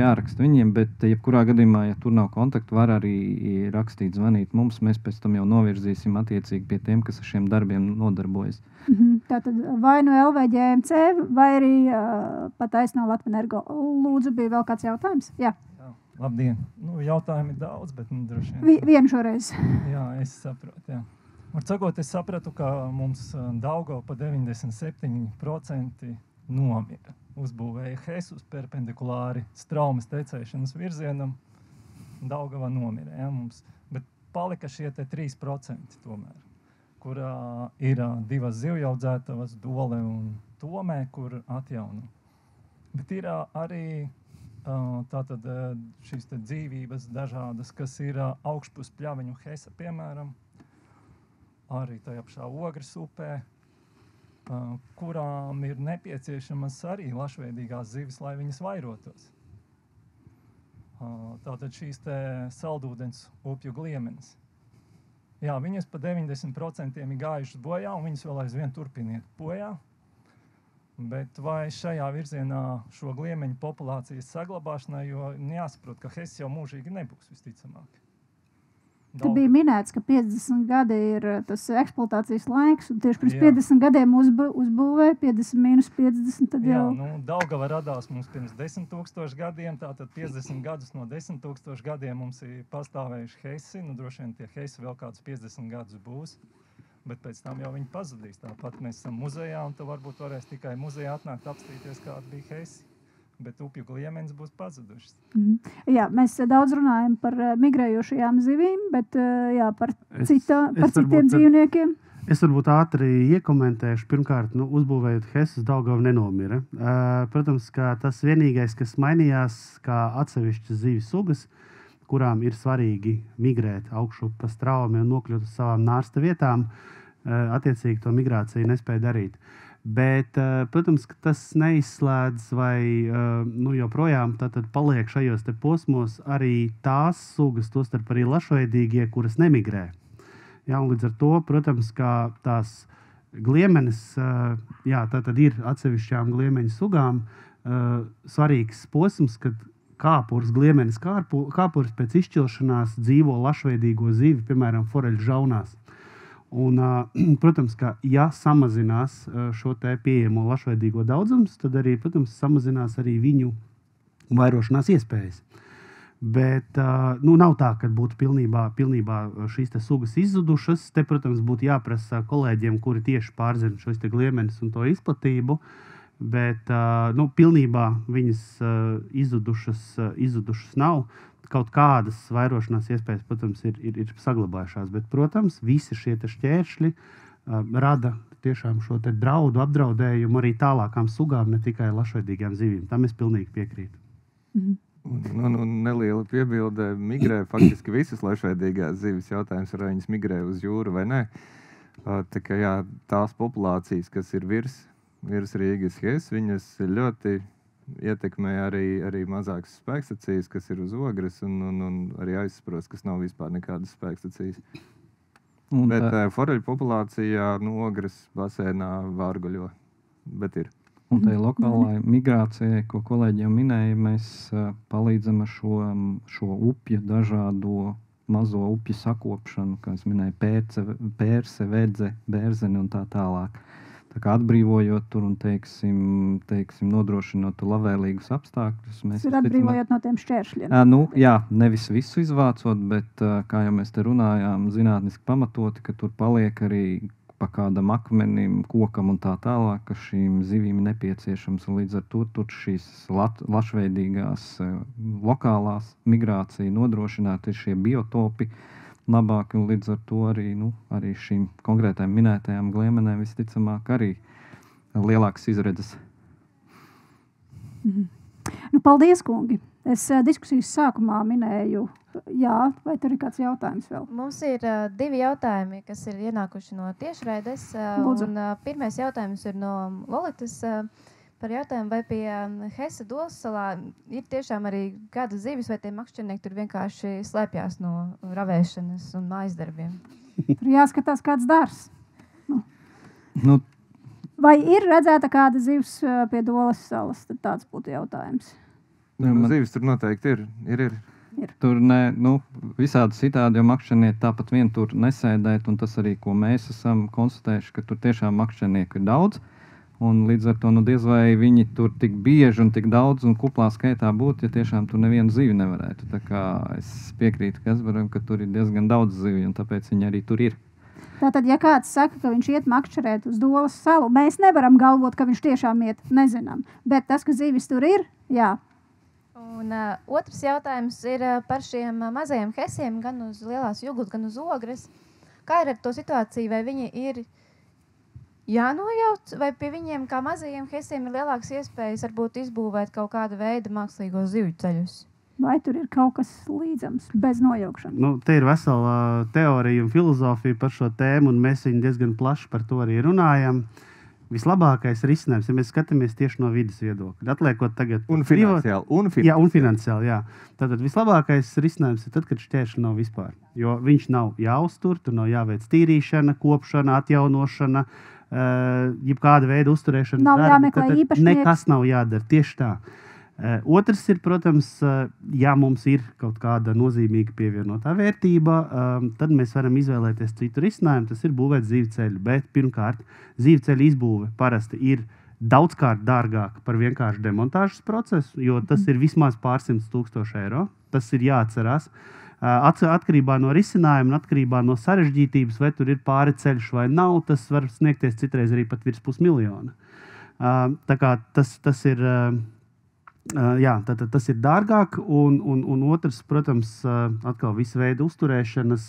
jāraksta viņiem, bet jebkurā gadījumā, ja tur nav kontaktu, var arī rakstīt, zvanīt mums. Mēs pēc tam jau novirzīsim attiecīgi pie tiem, kas ar šiem darbiem nodarbojas. Tātad vai no LVģMC, vai arī pat taisno Latvenergo. Lūdzu, bija vēl kāds jautājums? Jā. Labdien. Jautājumi ir daudz, bet droši vien. Vienu šoreiz. Jā, es saprotu, jā. Var sakot, es sapratu, ka mums Daugava pa 97% nomira. Uzbūvēja Hesus perpendikulāri straumes tecēšanas virzienam. Daugava nomira, jā, mums. Bet palika šie 3% tomēr, kurā ir 2 zivjaudzētavas, Dole un Tomē, kur atjauno. Bet ir arī Tātad šīs te dzīvības dažādas, kas ir augšpus Pļaviņu Hesa, piemēram, arī tajā pašā Ogres upē, kurām ir nepieciešamas arī lašveidīgās zivis, lai viņas vairotos. Tātad šīs te saldūdens upju gliemenes. Jā, viņas pa 90% ir gājušas bojā, un viņas vēl aizvien turpiniet bojā. Bet vai šajā virzienā šo gliemeņu populācijas saglabāšanai, jo jāsaprot, ka Hess jau mūžīgi nebūs visticamāk. Te bija minēts, ka 50 gadi ir tas eksploatācijas laiks, un tieši pirms 50 gadiem uzbūvēja 50 mīnus 50. Tad jau... Jā, Daugava radās mums pirms 10 000 gadiem, tātad 50 gadus no 10 000 gadiem mums ir pastāvējuši Hesi, droši vien tie Hesi vēl kādus 50 gadus būs, bet pēc tam jau viņi pazudīs. Tāpat mēs esam muzejā, un tu varbūt varēs tikai muzejā atnākt apstīties, kāda bija Hesi. Bet upju gliemenes būs pazudušas. Jā, mēs daudz runājam par migrējošajām zivīm, bet par citiem dzīvniekiem. Es varbūt ātri iekomentēšu. Pirmkārt, uzbūvējot Hesas, Daugava nenomira. Protams, ka tas vienīgais, kas mainījās, kā atsevišķas zivis sugas, kurām ir svarīgi migrēt augšu pa straumi un nokļūt uz savām nārsta vietām, attiecīgi to migrāciju nespēja darīt. Bet, protams, ka tas neizslēdz vai joprojām paliek šajos te posmos arī tās sugas, tostarp arī lašveidīgie, kuras nemigrē. Jā, un līdz ar to, protams, kā tās gliemenes, tātad ir atsevišķām gliemeņu sugām svarīgs posms, kad kāpurs, gliemenes kāpurs pēc izšķilšanās dzīvo lašveidīgo zivi, piemēram, foreļu žaunās. Un, protams, ka ja samazinās šo te pieejamo lašveidīgo daudzums, tad arī, protams, samazinās arī viņu vairošanās iespējas. Bet nav tā, ka būtu pilnībā šīs te sugas izzudušas. Te, protams, būtu jāprasa kolēģiem, kuri tieši pārzina šos te gliemenes un to izplatību. Bet pilnībā viņas izzudušas nav. Kaut kādas vairošanās iespējas, protams, ir saglabājušās. Bet, protams, visi šie šķēršļi rada tiešām šo te draudu, apdraudējumu arī tālākām sugām, ne tikai lašveidīgām zivīm. Tam es pilnīgi piekrītu. Neliela piebilde. Migrē faktiski visas lašveidīgās zivis. Jautājums ir, vai viņas migrē uz jūru vai nē. Tā kā, tās populācijas, kas ir virs Rīgas Hess, viņas ļoti ietekmē arī mazākas spēkstacijas, kas ir uz Ogres, un arī aizsprost, kas nav vispār nekādas spēkstacijas. Bet foreļu populācijā Ogres basēnā vārguļo, bet ir. Un tai lokālai migrācijai, ko kolēģiem minēja, mēs palīdzam ar šo upju dažādo mazo upju sakopšanu, kā es minēju, pērse, vedze, bērzeni un tā tālāk. Tā kā atbrīvojot tur un, teiksim nodrošinot labvēlīgus apstākļus. Tas ir atbrīvojot no tiem šķēršļiem. Nevis visu izvācot, bet, kā jau mēs te runājām, zinātniski pamatoti, ka tur paliek arī pa kādam akmenim, kokam un tā tālāk, ka šīm zivīm nepieciešams. Un līdz ar to tur šīs lašveidīgās lokālās migrācija nodrošināt ir šie biotopi labāki, un līdz ar to arī šīm konkrētajām minētajām gliemenēm visticamāk arī lielākas izredzes. Paldies, kungi! Es diskusijas sākumā minēju, vai tur ir kāds jautājums vēl? Mums ir 2 jautājumi, kas ir ienākuši no tiešraides. Lūdzu. Pirmais jautājums ir no Lolitas. Par jautājumu, vai pie Hesa Dolsalā ir tiešām arī kādas zivis, vai tie makšķernieki tur vienkārši slēpjās no ravēšanas un mājas-darbiem? Tur jāskatās kāds dārs. Vai ir redzēta kāda zivs pie Dolas salas? Tad tāds būtu jautājums. Zivis tur noteikti ir. Tur visādi citādi, jo makšķernieki tāpat vien tur nesēdēt, un tas arī, ko mēs esam konstatējuši, ka tur tiešām makšķernieku ir daudz. Un līdz ar to diez vai viņi tur tik bieži un tik daudz un kuplā skaitā būtu, ja tiešām tur nevienu zivi nevarētu. Tā kā es piekrītu Kasparam, ka tur ir diezgan daudz zivju, un tāpēc viņi arī tur ir. Tātad, ja kāds saka, ka viņš iet makšķerēt uz Dolas salu, mēs nevaram galvot, ka viņš tiešām iet, nezinām. Bet tas, ka zivis tur ir, jā. Un otrs jautājums ir par šiem mazajiem Hesiem, gan uz Lielās Juglas, gan uz Ogres. Kā ir ar to situāciju, vai viņi ir jānojauc, vai pie viņiem, kā mazajiem hesiem, ir lielākas iespējas varbūt izbūvēt kaut kāda veida mākslīgos zivju ceļus? Vai tur ir kaut kas līdzams, bez nojaukšanas? Nu, te ir vesela teorija un filozofija par šo tēmu, un mēs viņu diezgan plaši par to arī runājam. Vislabākais risinājums, ja mēs skatāmies tieši no vidas viedokļa, atliekot tagad... Un finansiāli. Jā, un finansiāli, jā. Tātad vislabākais risinājums ir tad, kad šķēršļi nav vispār. Jo viņš nav jāuztur, tur nav jāveic tīrīšana, kopšana, atjaunošana, jebkāda veida uzturēšana. Nav jāmeklē īpašnieks. Nekas nav jādara, tieši tā. Otrs ir, protams, ja mums ir kaut kāda nozīmīga pievienotā vērtība, tad mēs varam izvēlēties citu risinājumu. Tas ir būvēt zīvceļu. Bet pirmkārt, zīvceļu izbūve parasti ir daudzkārt dārgāka par vienkārši demontāžas procesu, jo tas ir vismaz pār 100,000 eiro. Tas ir jāatcerās. Atkarībā no risinājuma un atkarībā no sarežģītības, vai tur ir pāri ceļš vai nav, tas var sniegties citreiz arī pat virs $500,000. Tā kā tas ir... Jā, tas ir dārgāk, un otrs, protams, atkal visu veidu uzturēšanas,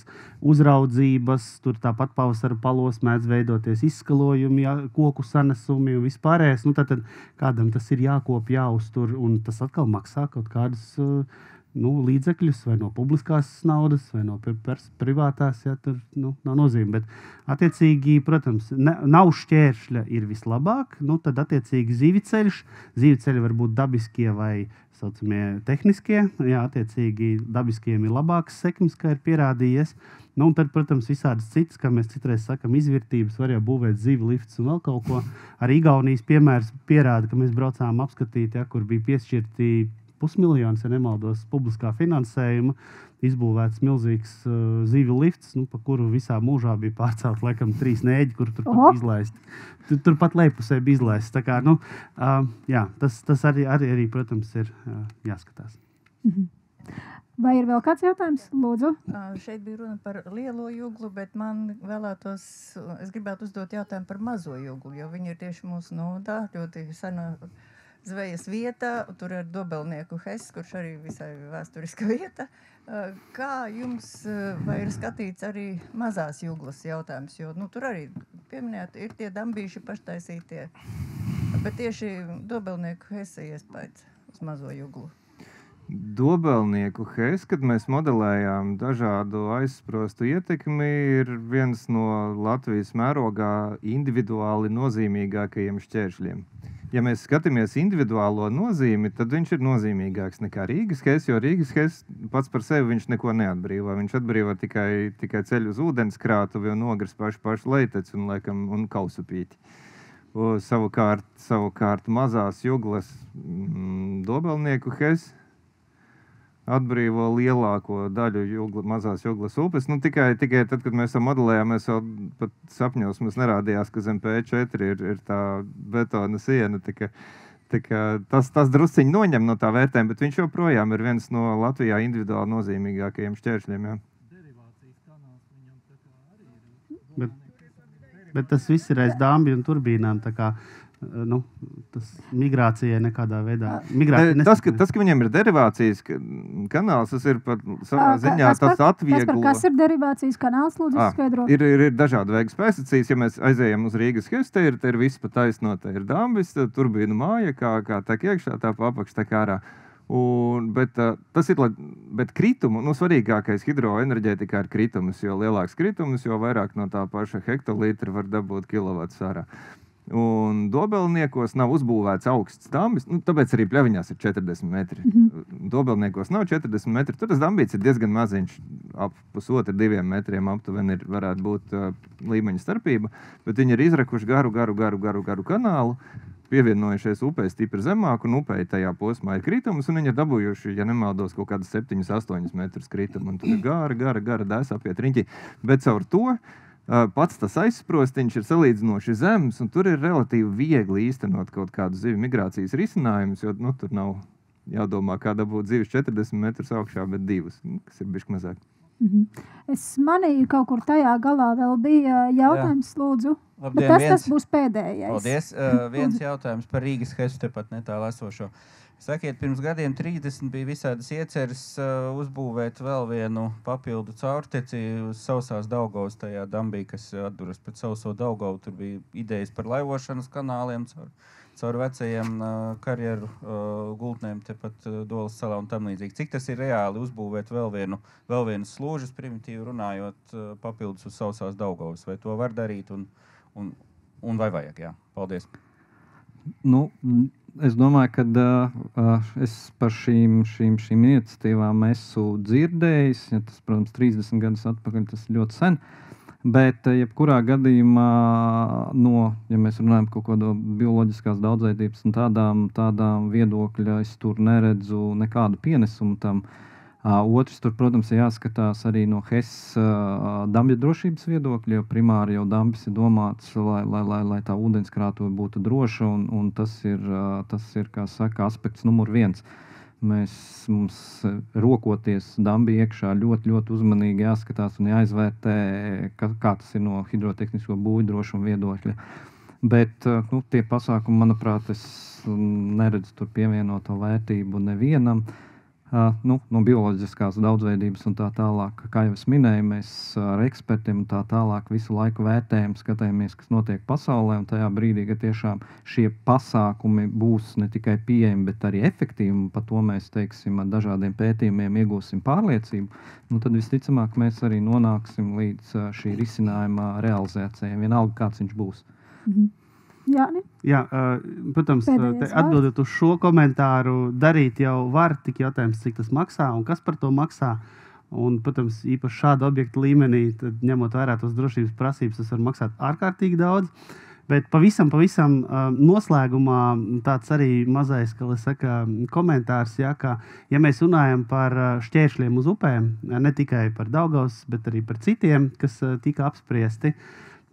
uzraudzības, tur tāpat pavasara palos mēdz veidoties izskalojumi, koku sanesumi un vispārējais. Nu, tad kādam tas ir jākop, jāuztur, un tas atkal maksā kaut kādas līdzekļus vai no publiskās naudas, vai no privātās, ja tur nav nozīme. Bet, attiecīgi, protams, nav šķēršļa ir vislabāk, tad, attiecīgi, zīvceļi var būt dabiskie vai saucamie tehniskie, jā, attiecīgi, dabiskiem ir labāks sekmes, kā ir pierādījies. Un tad, protams, visādas citas, kā mēs citreiz sakam, izvirtības, var jau būvēt zivu lifts un vēl kaut ko. Arī Igaunijas piemērs pierāda, ka mēs braucām apskatīt, kur bija piešķirti $500,000, ja nemaldos, publiskā finansējuma, izbūvēts milzīgs zivju lifts, pa kuru visā mūžā bija pārcelt, laikam, 3 nēģi, kur turpat izlaist. Turpat lejpusē bija izlaist. Tā kā, jā, tas arī, protams, ir jāskatās. Vai ir vēl kāds jautājums? Lūdzu. Šeit bija runa par lielo juglu, bet man es gribētu uzdot jautājumu par mazo juglu, jo viņi ir tieši mūsu nodā, ļoti sena zvejas vietā, tur ir Dobelnieku hes, kurš arī visai vēsturiska vieta. Kā jums vai ir skatīts arī mazās juglas jautājums? Jo tur arī pieminēt, ir tie dambīši paštaisītie, bet tieši Dobelnieku hesa iespējas uz mazo juglu. Dobelnieku hes, kad mēs modelējām dažādu aizsprostu ietekmi, ir viens no Latvijas mērogā individuāli nozīmīgākajiem šķēršļiem. Ja mēs skatāmies individuālo nozīmi, tad viņš ir nozīmīgāks nekā Rīgas hes, jo Rīgas hes pats par sevi viņš neko neatbrīvo. Viņš atbrīvo tikai ceļu uz ūdenskrātuvi un nogras pašu leiteci un kausupīti. Savukārt mazās juglas Dobelnieku hes atbrīvo lielāko daļu mazās juglas upes. Tikai tad, kad mēs to modelējām, mēs jau pat sapņos mums nerādījās, ka zem P4 ir tā betona siena. Tas drusciņi noņem no tā vērtējuma, bet viņš joprojām ir viens no Latvijā individuāli nozīmīgākajiem šķēršļiem. Jā. Bet tas viss ir aiz dāmbi un turbīnām, tā kā tas migrācijai nekādā veidā. Tas, ka viņiem ir derivācijas kanāls, tas ir pat savā ziņā tas atvieglo. Kas ir derivācijas kanāls, lūdzu izskaidrot? Ir dažādi veidi spēkstacijas. Ja mēs aizējam uz Rīgas hes, te ir viss pa taisno, te ir dambis, turbīnu māja, kā tā iekšā, tā pa apakš, tā kā ārā. Bet kritumu, svarīgākais hidroenerģētikā ir kritumus, jo lielāks kritumus, jo vairāk no tā paša hektolitra var dabūt kilovats ārā. Un Dobelniekos nav uzbūvēts augsts dambis, tāpēc arī Pļaviņās ir 40 metri. Dobelniekos nav 40 metri, tur tas dambīts ir diezgan maziņš, ap 1,5–2 metriem aptuveni varētu būt līmeņa starpība, bet viņi ir izrakuši garu kanālu, pievienojušies upē stipri zemāk, un upē tajā posmā ir kritumus, un viņi ir dabūjuši, ja nemaldos, kaut kādas 7–8 metrus kritumu, un tur ir gara dēsa apiet riņķi, bet caur to pats tas aizsprostiņš ir salīdzinoši zems, un tur ir relatīvi viegli īstenot kaut kādu zivju migrācijas risinājumus, jo tur nav jādomā, kā dabūt zivis 40 metrus augšā, bet 2, kas ir bišķi mazāk. Es manīju, kaut kur tajā galā vēl bija jautājums, lūdzu. Labdien, bet tas būs pēdējais. Paldies. Viens jautājums par Rīgas hesu tepat netālu esošo. Sakiet, pirms gadiem 30 bija visādas ieceres uzbūvēt vēl vienu papildu caurteci uz sausās Daugavas tajā dambī, kas atduras pret sauso Daugavu. Tur bija idejas par laivošanas kanāliem caur vecajiem karjeru gultnēm, tepat Dolas salā un tam līdzīgi. Cik tas ir reāli uzbūvēt vēl vienu slūžas, primitīvi runājot, papildus uz sausās Daugavas? Vai to var darīt un vai vajag? Jā. Paldies. Nu, es domāju, ka es par šīm iniciatīvām esmu dzirdējis. Ja tas, protams, 30 gadus atpakaļ, tas ir ļoti sen. Bet, jebkurā gadījumā, ja mēs runājam par kaut kādu bioloģiskās daudzveidības un tādām viedokļa, es tur neredzu nekādu pienesumu tam. Otrs, tur, protams, ir jāskatās arī no HES dambja drošības viedokļa, jo primāri jau dambis ir domāts, lai tā ūdenskrātuve būtu droša, un tas ir, kā saka, aspekts numur 1. Mums rokoties dambī iekšā ļoti, ļoti uzmanīgi jāskatās un jāizvērtē, kā tas ir no hidrotehnisko būvju drošuma viedokļa. Bet tie pasākumi, manuprāt, es neredzu tur pievienoto vērtību nevienam. No bioloģiskās daudzveidības un tā tālāk, kā jau es minēju, mēs ar ekspertiem un tā tālāk visu laiku vērtējam, skatāmies, kas notiek pasaulē, un tajā brīdī, ka tiešām šie pasākumi būs ne tikai pieejami, bet arī efektīvi, un par to mēs, teiksim, ar dažādiem pētījumiem iegūsim pārliecību, tad visticamāk mēs arī nonāksim līdz šī risinājuma realizācijai, vienalga kāds viņš būs. Jā, protams, atbildot uz šo komentāru, darīt jau var, tik jautājums, cik tas maksā un kas par to maksā. Un, protams, īpaši šāda objekta līmenī, tad, ņemot vērā tos drošības prasības, tas var maksāt ārkārtīgi daudz. Bet pavisam noslēgumā tāds arī mazais, kā lai saka, komentārs, ka, ja mēs runājam par šķēršļiem uz upēm, ne tikai par Daugavas, bet arī par citiem, kas tika apspriesti,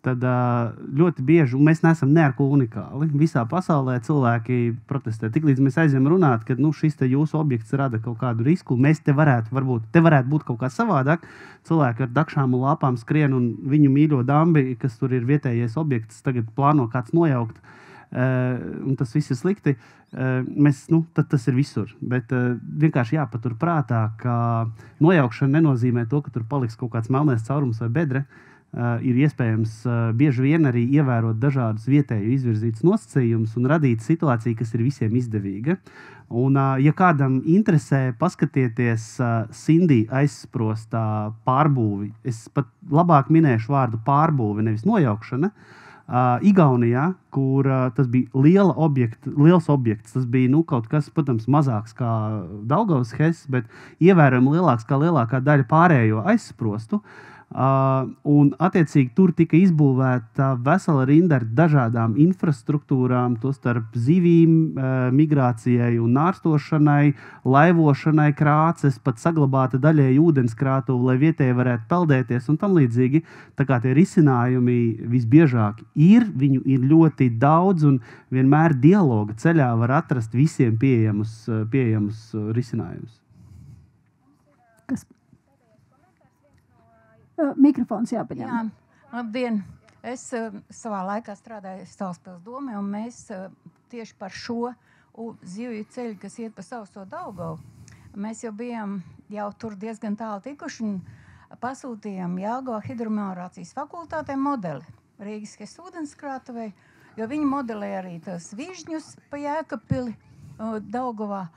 tad ļoti bieži, un mēs neesam ne ar ko unikāli. Visā pasaulē cilvēki protestē. Tiklīdz mēs aizjām runāt, ka šis te jūsu objekts rada kaut kādu risku, mēs te varētu būt kaut kā savādāk. Cilvēki ar dakšām un lāpām skrien un viņu mīļo dambi, kas tur ir vietējais objekts, tagad plāno kāds nojaukt. Un tas viss ir slikti. Tad tas ir visur. Bet vienkārši jāpatur prātā, ka nojaukšana nenozīmē to, ka tur paliks kaut kāds melnais caurums vai bedre. Ir iespējams bieži vien arī ievērot dažādus vietēju izvirzītus nosacījumus un radīt situāciju, kas ir visiem izdevīga. Un, ja kādam interesē, paskatieties Cindy aizsprostā pārbūvi. Es pat labāk minēšu vārdu pārbūvi, nevis nojaukšana. Igaunijā, kur tas bija liels objekts. Tas bija kaut kas, protams, mazāks kā Daugavas HES, bet ievērojami lielāks kā lielākā daļa pārējo aizsprostu. Un, attiecīgi, tur tika izbūvēta vesela rinda ar dažādām infrastruktūrām, tostarp zivīm, migrācijai un nārstošanai, laivošanai, krāces, pat saglabāta daļēji ūdenskrātuve, lai vietēji varētu peldēties un tam līdzīgi. Tā kā tie risinājumi visbiežāk viņu ir ļoti daudz, un vienmēr dialoga ceļā var atrast visiem pieejamus risinājumus. Mikrofons jāpaņem. Jā, labdien! Es savā laikā strādāju Salaspils domē, un mēs tieši par šo zivju ceļu, kas iet pa sauso Daugavu, mēs jau bijām tur diezgan tālu tikuši un pasūtījām Jelgavas hidromelorācijas fakultātē modeli Rīgas HES ūdenskrātuvei, jo viņi modelē arī tos vižņus pa Jēkabpili Daugavā.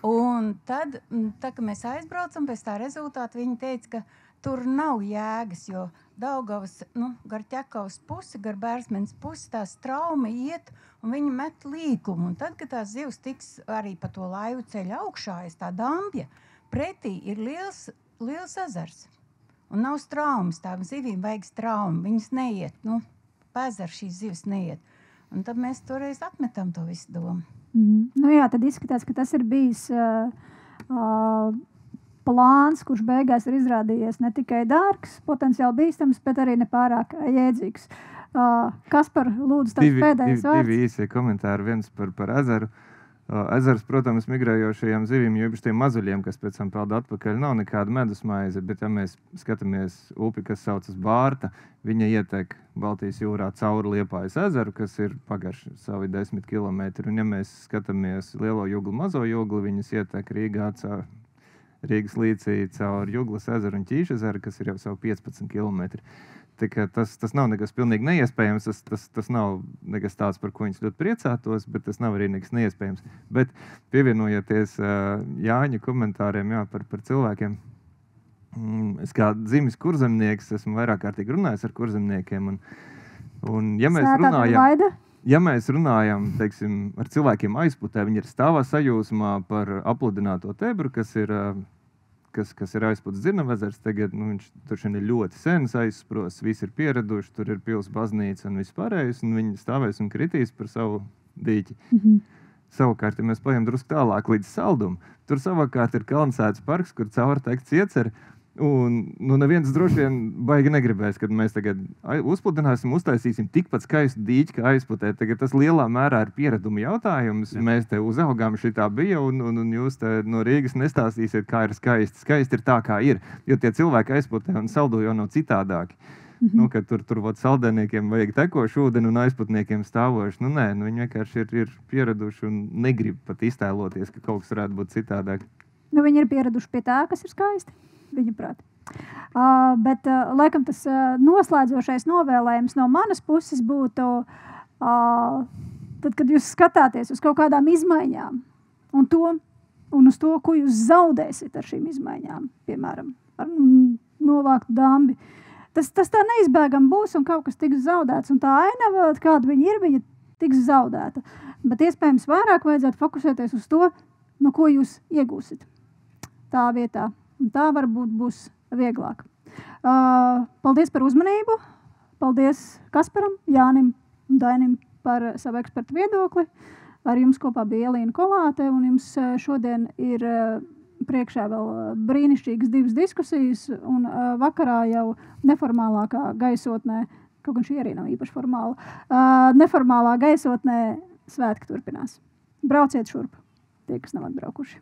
Un tad, kad mēs aizbraucam pēc tā rezultāta, viņi teica, ka tur nav jēgas, jo Daugavas, gar Ķekavas pusi, gar Bērsmenes pusi, tā straumi iet un viņi met līkumu. Un tad, kad tās zivs tiks arī pa to laivu ceļu augšā, tā dambja, pretī ir liels ezers. Un nav straumes, tām zivīm vajag straumi, viņas neiet, pa ezeru šīs zivs neiet. Un tad mēs toreiz atmetam to visu domu. Jā, tad izskatās, ka tas ir bijis plāns, kurš beigās ir izrādījies ne tikai dārgs, potenciāli bīstams, bet arī nepārāk jēdzīgs. Kaspar, lūdzu, tās pēdējais vārds. Divi īsie komentāri, viens par ezeru. Ezers, protams, migrējošajiem zivīm, jo īpaši tiem mazuļiem, kas pēc tam peld atpakaļ, nav nekāda medusmaize, bet ja mēs skatāmies upi, kas saucas Bārta, viņa ietek Baltijas jūrā cauri Liepājas ezeru, kas ir pagarš savi 10 kilometri, un ja mēs skatāmies lielo juglu, mazo juglu, viņas ietek Rīgā caur Rīgas līcī caur Juglas ezeru un Ķīša ezeru, kas ir jau savu 15 kilometri. Tas nav nekas pilnīgi neiespējams, tas nav nekas tāds, par ko viņas ļoti priecātos, bet tas nav arī nekas neiespējams. Bet pievienojoties Jāņa komentāriem par cilvēkiem, es kā dzimis kurzemnieks esmu vairāk kārtīgi runājis ar kurzemniekiem, un ja mēs runājam, teiksim, ar cilvēkiem aizputē, viņi ir stāvā sajūsmā par apludināto tebru, kas ir aizputs Dzirnavezers. Tagad viņš tur ir ļoti sens aizsprosts, visi ir pieraduši, tur ir pils baznīca un viss pārējais, un viņi stāvēs un kritīs par savu dīķi. Savukārt, ja mēs paejam drusku tālāk līdz Saldumu, tur savukārt ir Kalnsētas parks, kur caur tekts iecer, un neviens droši vien baigi negribēs, kad mēs tagad uzpludināsim, uztaisīsim tikpat skaistu dīķi, kā aizputē. Tagad tas lielā mērā ir piereduma jautājums. Mēs te uzaugām, šitā bija, un jūs te no Rīgas nestāstīsiet, kā ir skaisti. Skaisti ir tā, kā ir, jo tie cilvēki aizputē un Saldu jau nav citādāki. Kad tur saldēniekiem vajag tekošu ūdeni un aizputniekiem stāvoši. Viņi vienkārši ir pieraduši un negrib pat iztēloties, ka kaut kas varētu būt citādāk. Viņi ir pieraduši pie tā, kas ir skaisti. Viņa prāt. Bet laikam tas noslēdzošais novēlējums no manas puses būtu, tad, kad jūs skatāties uz kaut kādām izmaiņām un uz to, ko jūs zaudēsiet ar šīm izmaiņām, piemēram, ar novāktu dambi, tas tā neizbēgam būs un kaut kas tiks zaudēts. Un tā ainava, kāda viņa tiks zaudēta. Bet iespējams vairāk vajadzētu fokusēties uz to, no ko jūs iegūsit tā vietā. Un tā varbūt būs vieglāk. Paldies par uzmanību. Paldies Kasparam, Jānim un Dainim par savu ekspertu viedokli. Ar jums kopā bija Elīna Kolāte, un jums šodien ir priekšā vēl brīnišķīgas 2 diskusijas, un vakarā jau neformālākā gaisotnē, kaut gan šī arī nav īpaši formāla, neformālā gaisotnē svētki turpinās. Brauciet šurp, tie, kas nav atbraukuši.